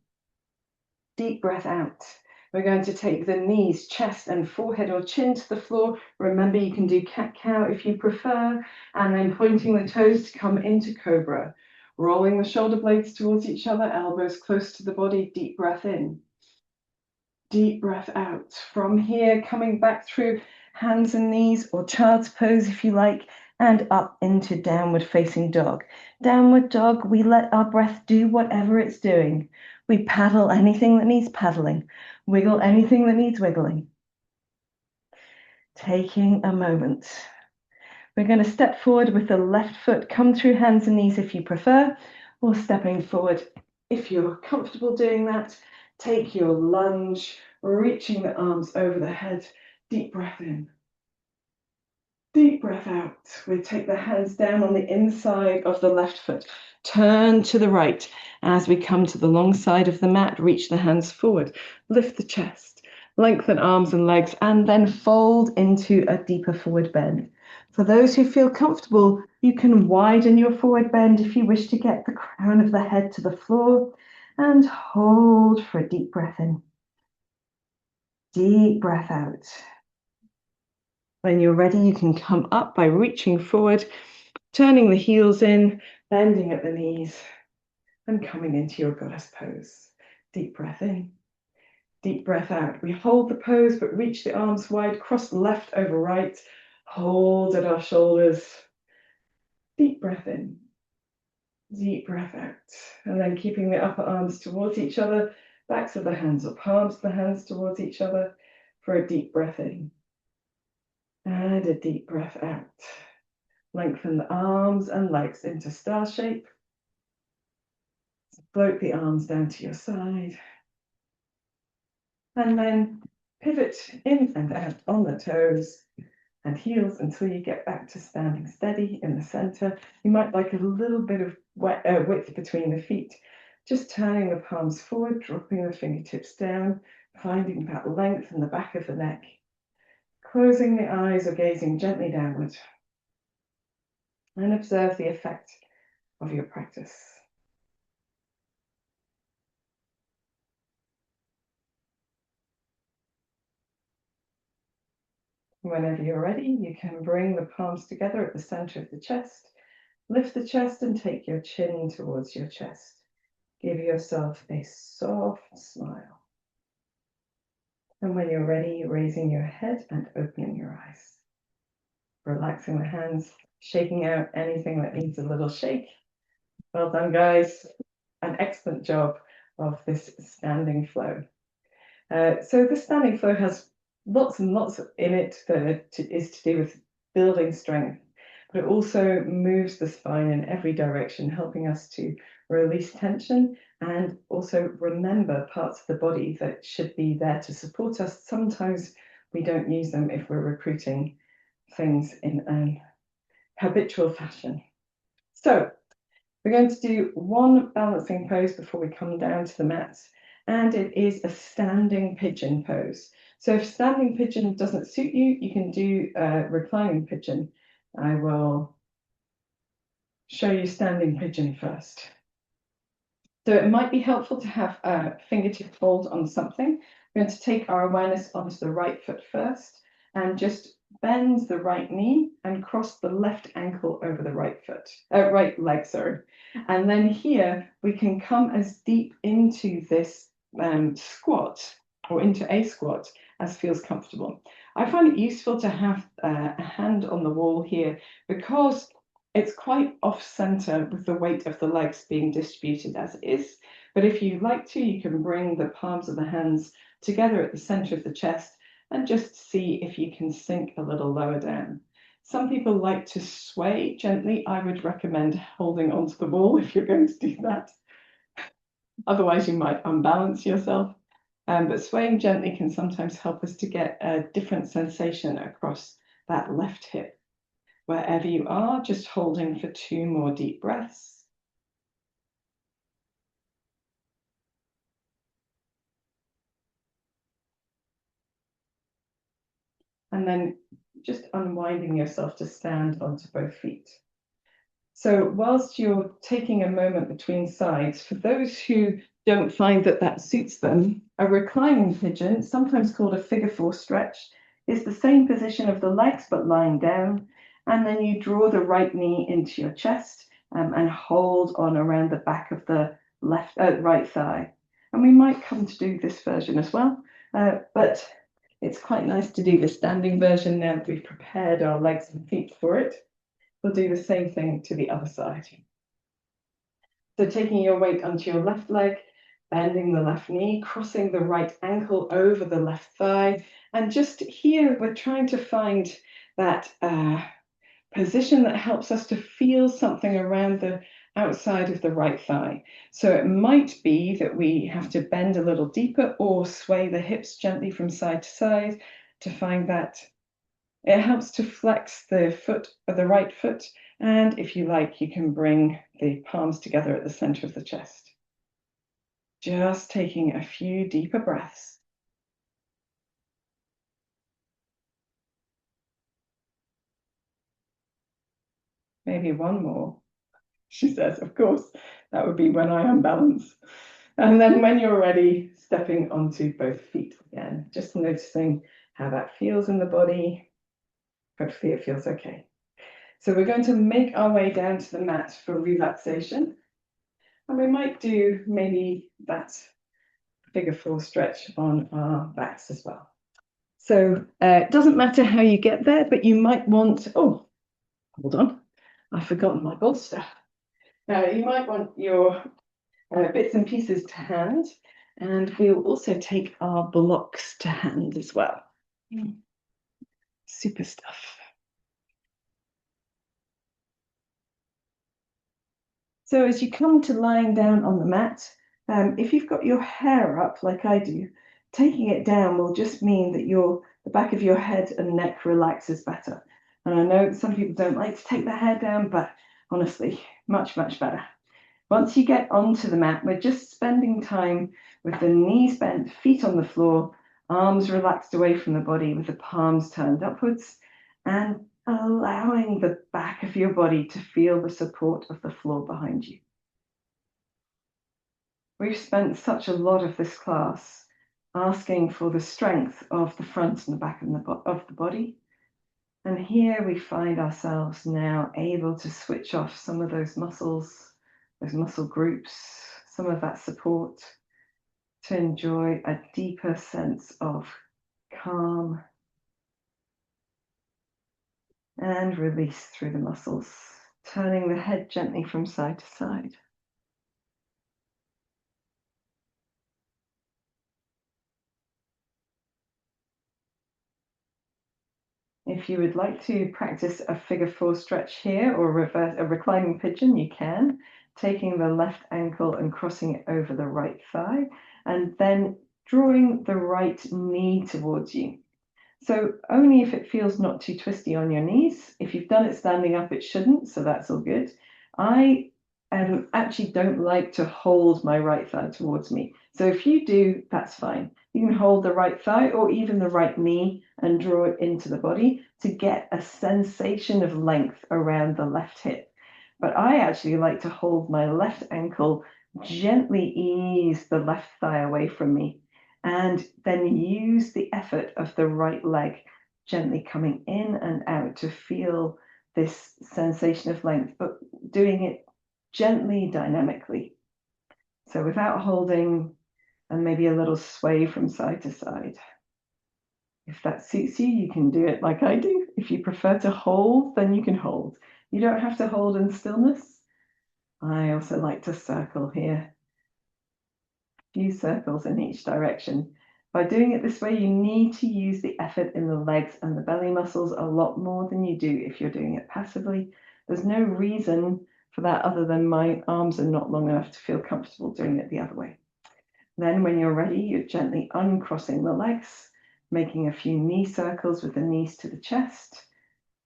Deep breath out. We're going to take the knees, chest and forehead or chin to the floor. Remember, you can do cat-cow if you prefer. And then pointing the toes to come into cobra. Rolling the shoulder blades towards each other, elbows close to the body. Deep breath in. Deep breath out. From here, coming back through hands and knees or child's pose if you like, and up into downward facing dog. Downward dog, we let our breath do whatever it's doing. We paddle anything that needs paddling, wiggle anything that needs wiggling. Taking a moment. We're going to step forward with the left foot, come through hands and knees if you prefer, or stepping forward if you're comfortable doing that. Take your lunge, reaching the arms over the head. Deep breath in. Deep breath out. We take the hands down on the inside of the left foot. Turn to the right as we come to the long side of the mat. Reach the hands forward. Lift the chest. Lengthen arms and legs and then fold into a deeper forward bend. For those who feel comfortable, you can widen your forward bend if you wish to get the crown of the head to the floor and hold for a deep breath in. Deep breath out. When you're ready, you can come up by reaching forward, turning the heels in, bending at the knees, and coming into your goddess pose. Deep breath in. Deep breath out. We hold the pose, but reach the arms wide, cross left over right, hold at our shoulders. Deep breath in. Deep breath out. And then keeping the upper arms towards each other, backs of the hands or palms of the hands towards each other for a deep breath in. And a deep breath out. Lengthen the arms and legs into star shape. Float the arms down to your side. And then pivot in and out on the toes and heels until you get back to standing steady in the center. You might like a little bit of width between the feet. Just turning the palms forward, dropping the fingertips down, finding that length in the back of the neck. Closing the eyes or gazing gently downward. And observe the effect of your practice. Whenever you're ready, you can bring the palms together at the center of the chest. Lift the chest and take your chin towards your chest. Give yourself a soft smile. And when you're ready, raising your head and opening your eyes. Relaxing the hands, shaking out anything that needs a little shake. Well done, guys. An excellent job of this standing flow. So the standing flow has lots and lots in it that is to do with building strength, but it also moves the spine in every direction, helping us to release tension and also remember parts of the body that should be there to support us. Sometimes we don't use them if we're recruiting things in an habitual fashion. So we're going to do one balancing pose before we come down to the mats, and it is a standing pigeon pose. So if standing pigeon doesn't suit you, you can do reclining pigeon. I will show you standing pigeon first. So it might be helpful to have a fingertip hold on something. We're going to take our awareness onto the right foot first and just bend the right knee and cross the left ankle over the right leg, sorry. And then here we can come as deep into this squat or into a squat as feels comfortable. I find it useful to have a hand on the wall here because it's quite off-center with the weight of the legs being distributed as it is. But if you like to, you can bring the palms of the hands together at the center of the chest and just see if you can sink a little lower down. Some people like to sway gently. I would recommend holding onto the wall if you're going to do that. Otherwise, you might unbalance yourself. But swaying gently can sometimes help us to get a different sensation across that left hip. Wherever you are, just holding for 2 more deep breaths. And then just unwinding yourself to stand onto both feet. So whilst you're taking a moment between sides, for those who don't find that that suits them, a reclining pigeon, sometimes called a figure 4 stretch, is the same position of the legs but lying down. And then you draw the right knee into your chest and hold on around the back of the right thigh. And we might come to do this version as well, but it's quite nice to do the standing version now that we've prepared our legs and feet for it. We'll do the same thing to the other side. So taking your weight onto your left leg, bending the left knee, crossing the right ankle over the left thigh. And just here, we're trying to find that position that helps us to feel something around the outside of the right thigh. So it might be that we have to bend a little deeper or sway the hips gently from side to side to find that. It helps to flex the foot, the right foot, and if you like, you can bring the palms together at the center of the chest. Just taking a few deeper breaths. Maybe one more. She says, of course, that would be when I unbalance. And then when you're ready, stepping onto both feet again, just noticing how that feels in the body. Hopefully it feels okay. So we're going to make our way down to the mat for relaxation. And we might do maybe that figure 4 stretch on our backs as well. So it doesn't matter how you get there, but you might want, oh, hold on, I've forgotten my bolster. You might want your bits and pieces to hand, and we'll also take our blocks to hand as well. Super stuff. So as you come to lying down on the mat, if you've got your hair up like I do, taking it down will just mean that the back of your head and neck relaxes better. And I know some people don't like to take their hair down, but honestly, much, much better. Once you get onto the mat, we're just spending time with the knees bent, feet on the floor, arms relaxed away from the body with the palms turned upwards, and allowing the back of your body to feel the support of the floor behind you. We've spent such a lot of this class asking for the strength of the front and the back of the body. And here we find ourselves now able to switch off some of those muscles, those muscle groups, some of that support, to enjoy a deeper sense of calm and release through the muscles, turning the head gently from side to side. If you would like to practice a figure four stretch here or reverse a reclining pigeon, you can, taking the left ankle and crossing it over the right thigh, and then drawing the right knee towards you. So only if it feels not too twisty on your knees. If you've done it standing up, it shouldn't, so that's all good. I actually don't like to hold my right thigh towards me. So if you do, that's fine. You can hold the right thigh or even the right knee and draw it into the body to get a sensation of length around the left hip. But I actually like to hold my left ankle, gently ease the left thigh away from me, and then use the effort of the right leg gently coming in and out to feel this sensation of length, but doing it gently, dynamically. So without holding, and maybe a little sway from side to side. If that suits you, you can do it like I do. If you prefer to hold, then you can hold. You don't have to hold in stillness. I also like to circle here. A few circles in each direction. By doing it this way, you need to use the effort in the legs and the belly muscles a lot more than you do if you're doing it passively. There's no reason for that other than my arms are not long enough to feel comfortable doing it the other way. Then when you're ready, you're gently uncrossing the legs, making a few knee circles with the knees to the chest,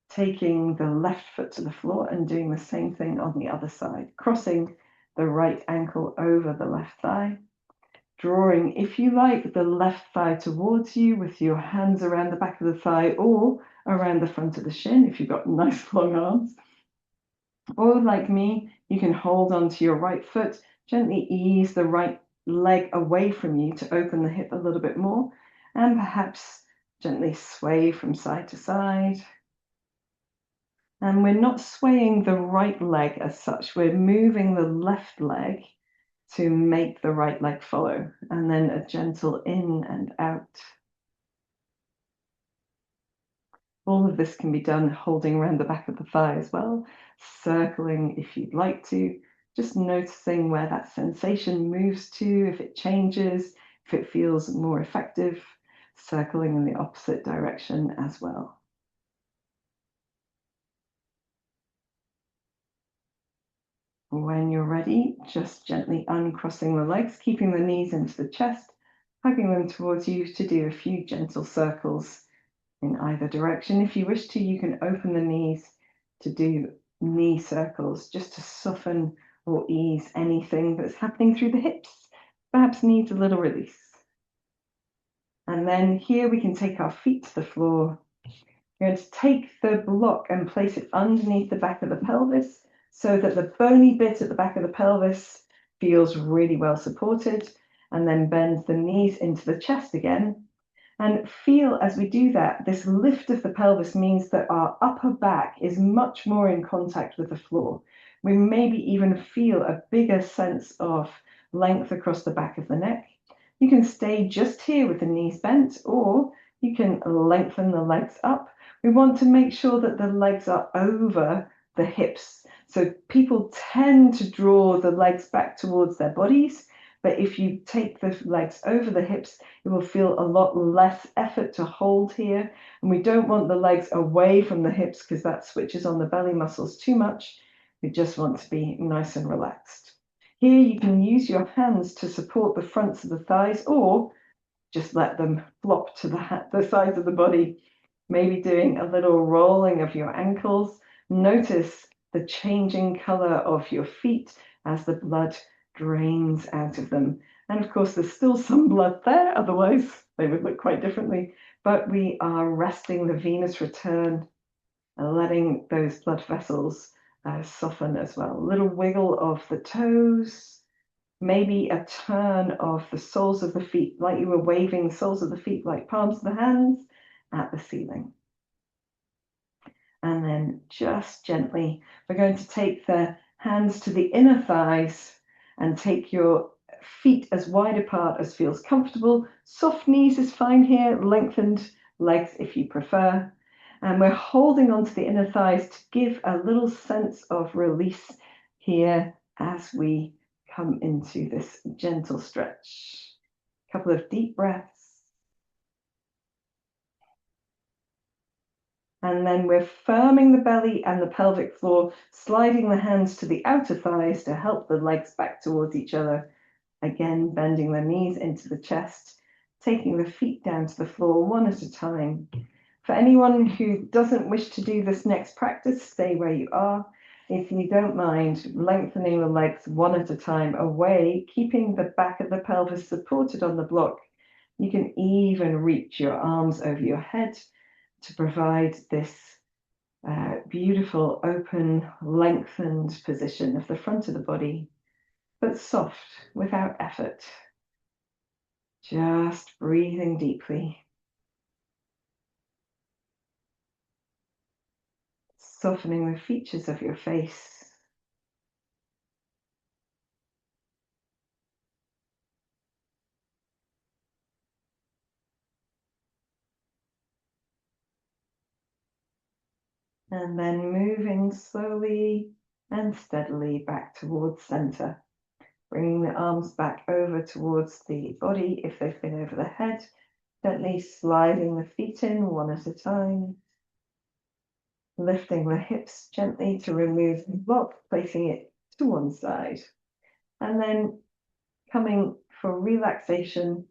taking the left foot to the floor and doing the same thing on the other side, crossing the right ankle over the left thigh, drawing, if you like, the left thigh towards you with your hands around the back of the thigh or around the front of the shin if you've got nice long arms. Or like me, you can hold onto your right foot, gently ease the right leg away from you to open the hip a little bit more, and perhaps gently sway from side to side. And we're not swaying the right leg as such, we're moving the left leg to make the right leg follow, and then a gentle in and out. All of this can be done holding around the back of the thigh as well, circling if you'd like to, just noticing where that sensation moves to, if it changes, if it feels more effective, circling in the opposite direction as well. When you're ready, just gently uncrossing the legs, keeping the knees into the chest, hugging them towards you to do a few gentle circles in either direction. If you wish to, you can open the knees to do knee circles just to soften or ease anything that's happening through the hips, perhaps needs a little release. And then here we can take our feet to the floor. We're going to take the block and place it underneath the back of the pelvis so that the bony bit at the back of the pelvis feels really well supported, and then bend the knees into the chest again. And feel as we do that, this lift of the pelvis means that our upper back is much more in contact with the floor. We maybe even feel a bigger sense of length across the back of the neck. You can stay just here with the knees bent, or you can lengthen the legs up. We want to make sure that the legs are over the hips. So people tend to draw the legs back towards their bodies, but if you take the legs over the hips, it will feel a lot less effort to hold here. And we don't want the legs away from the hips because that switches on the belly muscles too much. We just want to be nice and relaxed. Here you can use your hands to support the fronts of the thighs, or just let them flop to the sides of the body. Maybe doing a little rolling of your ankles. Notice the changing color of your feet as the blood drains out of them. And of course, there's still some blood there, otherwise they would look quite differently. But we are resting the venous return and letting those blood vessels soften as well. A little wiggle of the toes, maybe a turn of the soles of the feet, like you were waving the soles of the feet like palms of the hands at the ceiling. And then just gently, we're going to take the hands to the inner thighs and take your feet as wide apart as feels comfortable. Soft knees is fine here, lengthened legs if you prefer. And we're holding onto the inner thighs to give a little sense of release here as we come into this gentle stretch. A couple of deep breaths. And then we're firming the belly and the pelvic floor, sliding the hands to the outer thighs to help the legs back towards each other. Again, bending the knees into the chest, taking the feet down to the floor one at a time. For anyone who doesn't wish to do this next practice, stay where you are. If you don't mind, lengthening the legs one at a time away, keeping the back of the pelvis supported on the block. You can even reach your arms over your head to provide this beautiful, open, lengthened position of the front of the body, but soft, without effort. Just breathing deeply. Softening the features of your face. And then moving slowly and steadily back towards center. Bringing the arms back over towards the body if they've been over the head. Gently sliding the feet in one at a time. Lifting the hips gently to remove the block, placing it to one side. And then coming for relaxation.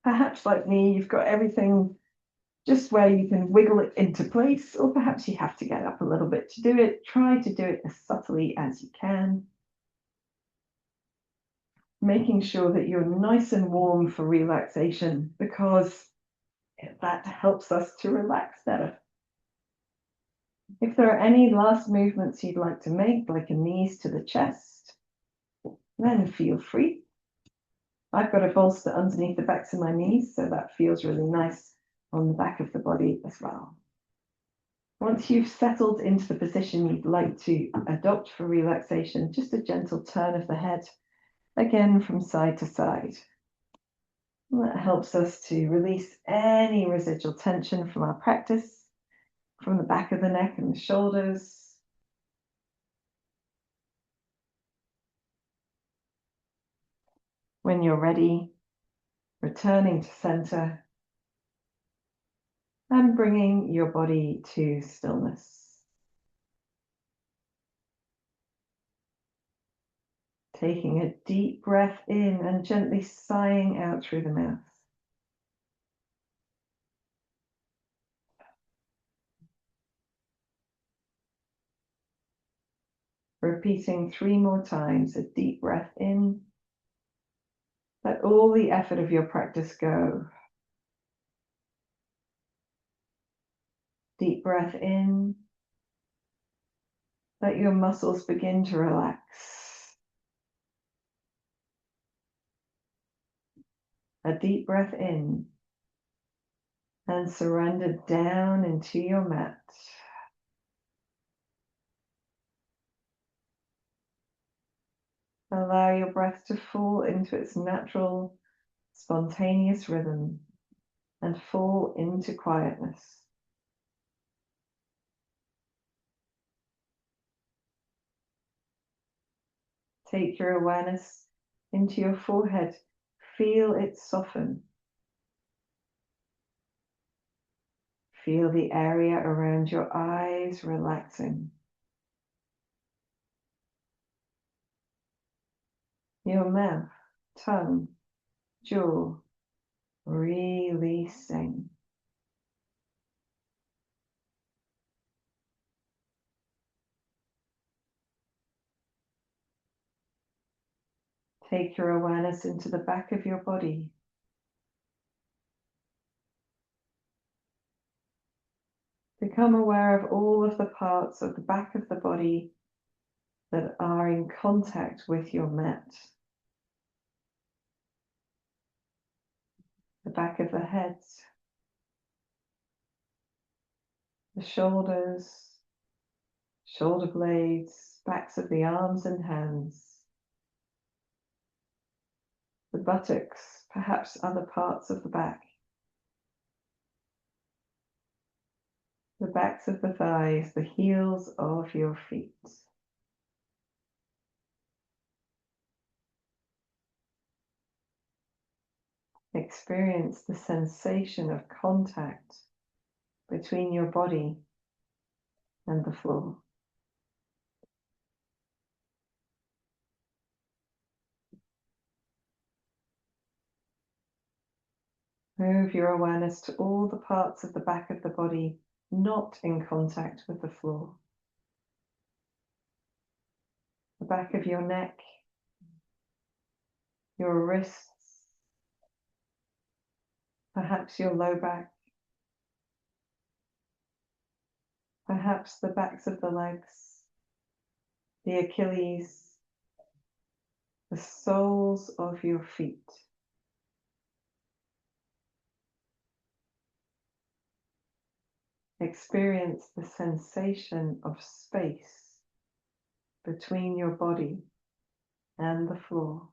Perhaps like me, you've got everything just where you can wiggle it into place, or perhaps you have to get up a little bit to do it. Try to do it as subtly as you can. Making sure that you're nice and warm for relaxation, because that helps us to relax better. If there are any last movements you'd like to make, like a knees to the chest, then feel free. I've got a bolster underneath the backs of my knees, so that feels really nice on the back of the body as well. Once you've settled into the position you'd like to adopt for relaxation, just a gentle turn of the head, again from side to side. And that helps us to release any residual tension from our practice, from the back of the neck and the shoulders. When you're ready, returning to center and bringing your body to stillness. Taking a deep breath in and gently sighing out through the mouth. Repeating 3 more times, a deep breath in. Let all the effort of your practice go. Deep breath in. Let your muscles begin to relax. A deep breath in. And surrender down into your mat. Allow your breath to fall into its natural, spontaneous rhythm and fall into quietness. Take your awareness into your forehead. Feel it soften. Feel the area around your eyes relaxing. Your mouth, tongue, jaw, releasing. Take your awareness into the back of your body. Become aware of all of the parts of the back of the body that are in contact with your mat. The back of the head, the shoulders, shoulder blades, backs of the arms and hands, the buttocks, perhaps other parts of the back, the backs of the thighs, the heels of your feet. Experience the sensation of contact between your body and the floor. Move your awareness to all the parts of the back of the body not in contact with the floor. The back of your neck, your wrists, perhaps your low back, perhaps the backs of the legs, the Achilles, the soles of your feet. Experience the sensation of space between your body and the floor.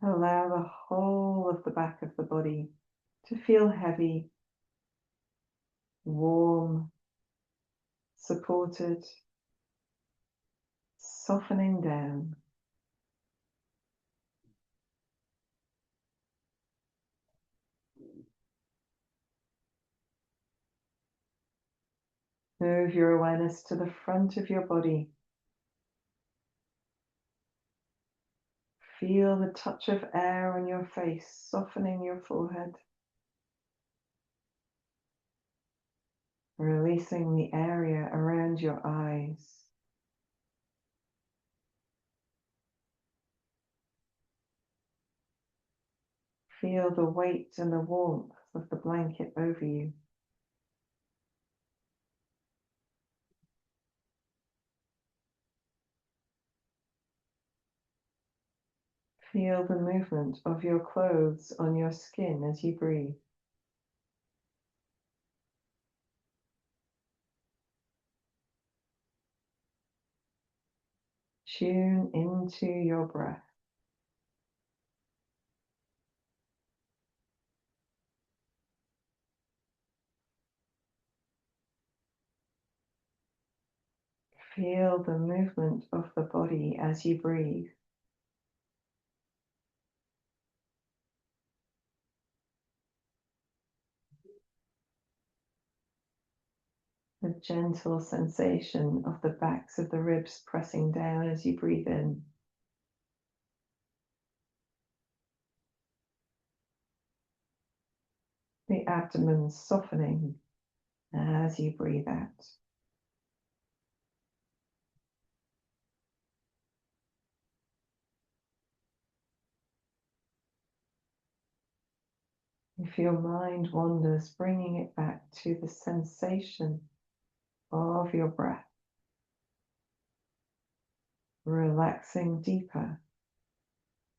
Allow the whole of the back of the body to feel heavy, warm, supported, softening down. Move your awareness to the front of your body. Feel the touch of air on your face, softening your forehead. Releasing the area around your eyes. Feel the weight and the warmth of the blanket over you. Feel the movement of your clothes on your skin as you breathe. Tune into your breath. Feel the movement of the body as you breathe. The gentle sensation of the backs of the ribs pressing down as you breathe in. The abdomen softening as you breathe out. If your mind wanders, bringing it back to the sensation of your breath, relaxing deeper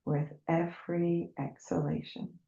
with every exhalation.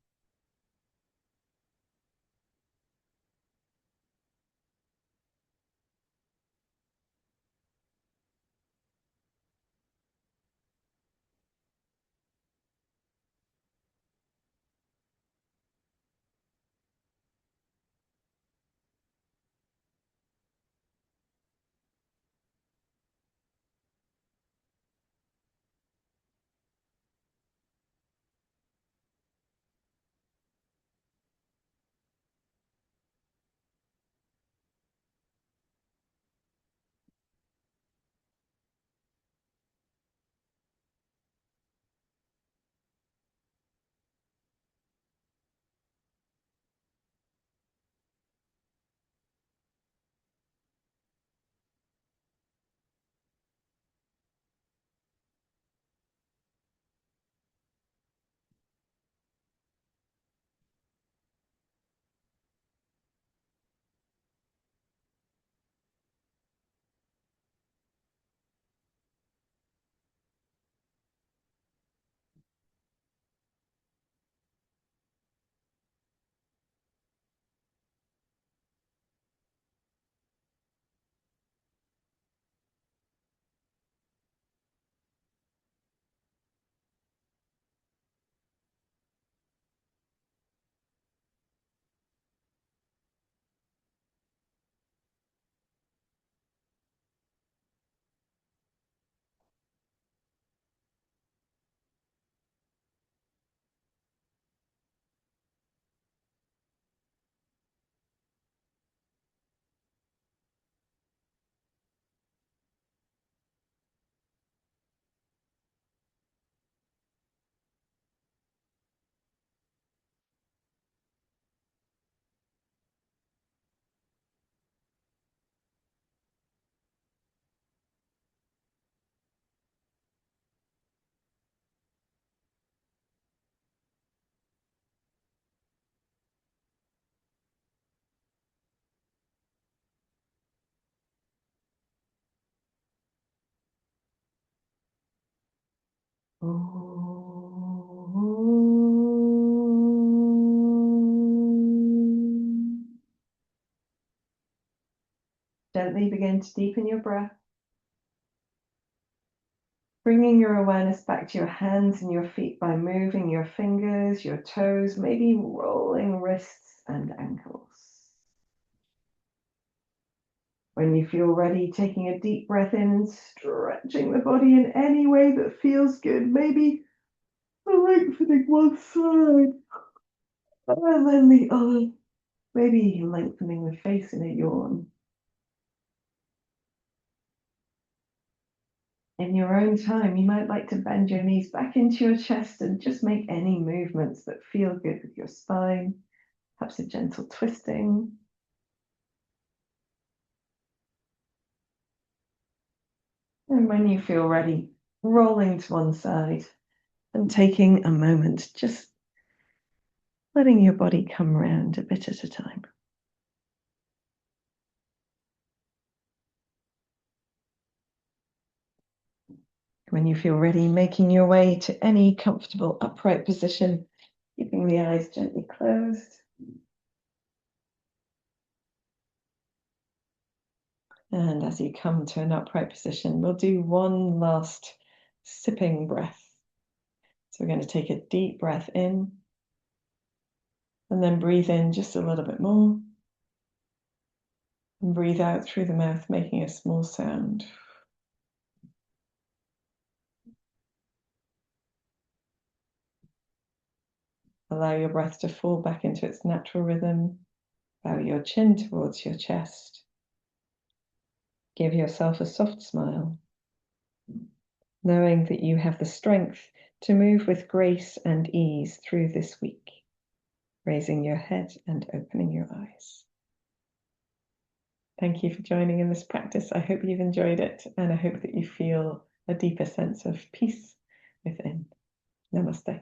Gently begin to deepen your breath, bringing your awareness back to your hands and your feet by moving your fingers, your toes, maybe rolling wrists and ankles. When you feel ready, taking a deep breath in and stretching the body in any way that feels good, maybe lengthening one side and then the other, maybe lengthening the face in a yawn. In your own time, you might like to bend your knees back into your chest and just make any movements that feel good with your spine, perhaps a gentle twisting. And when you feel ready, rolling to one side and taking a moment, just letting your body come round a bit at a time. When you feel ready, making your way to any comfortable upright position, keeping the eyes gently closed. And as you come to an upright position, we'll do one last sipping breath. So we're going to take a deep breath in and then breathe in just a little bit more. And breathe out through the mouth, making a small sound. Allow your breath to fall back into its natural rhythm. Bow your chin towards your chest. Give yourself a soft smile, knowing that you have the strength to move with grace and ease through this week, raising your head and opening your eyes. Thank you for joining in this practice. I hope you've enjoyed it, and I hope that you feel a deeper sense of peace within. Namaste.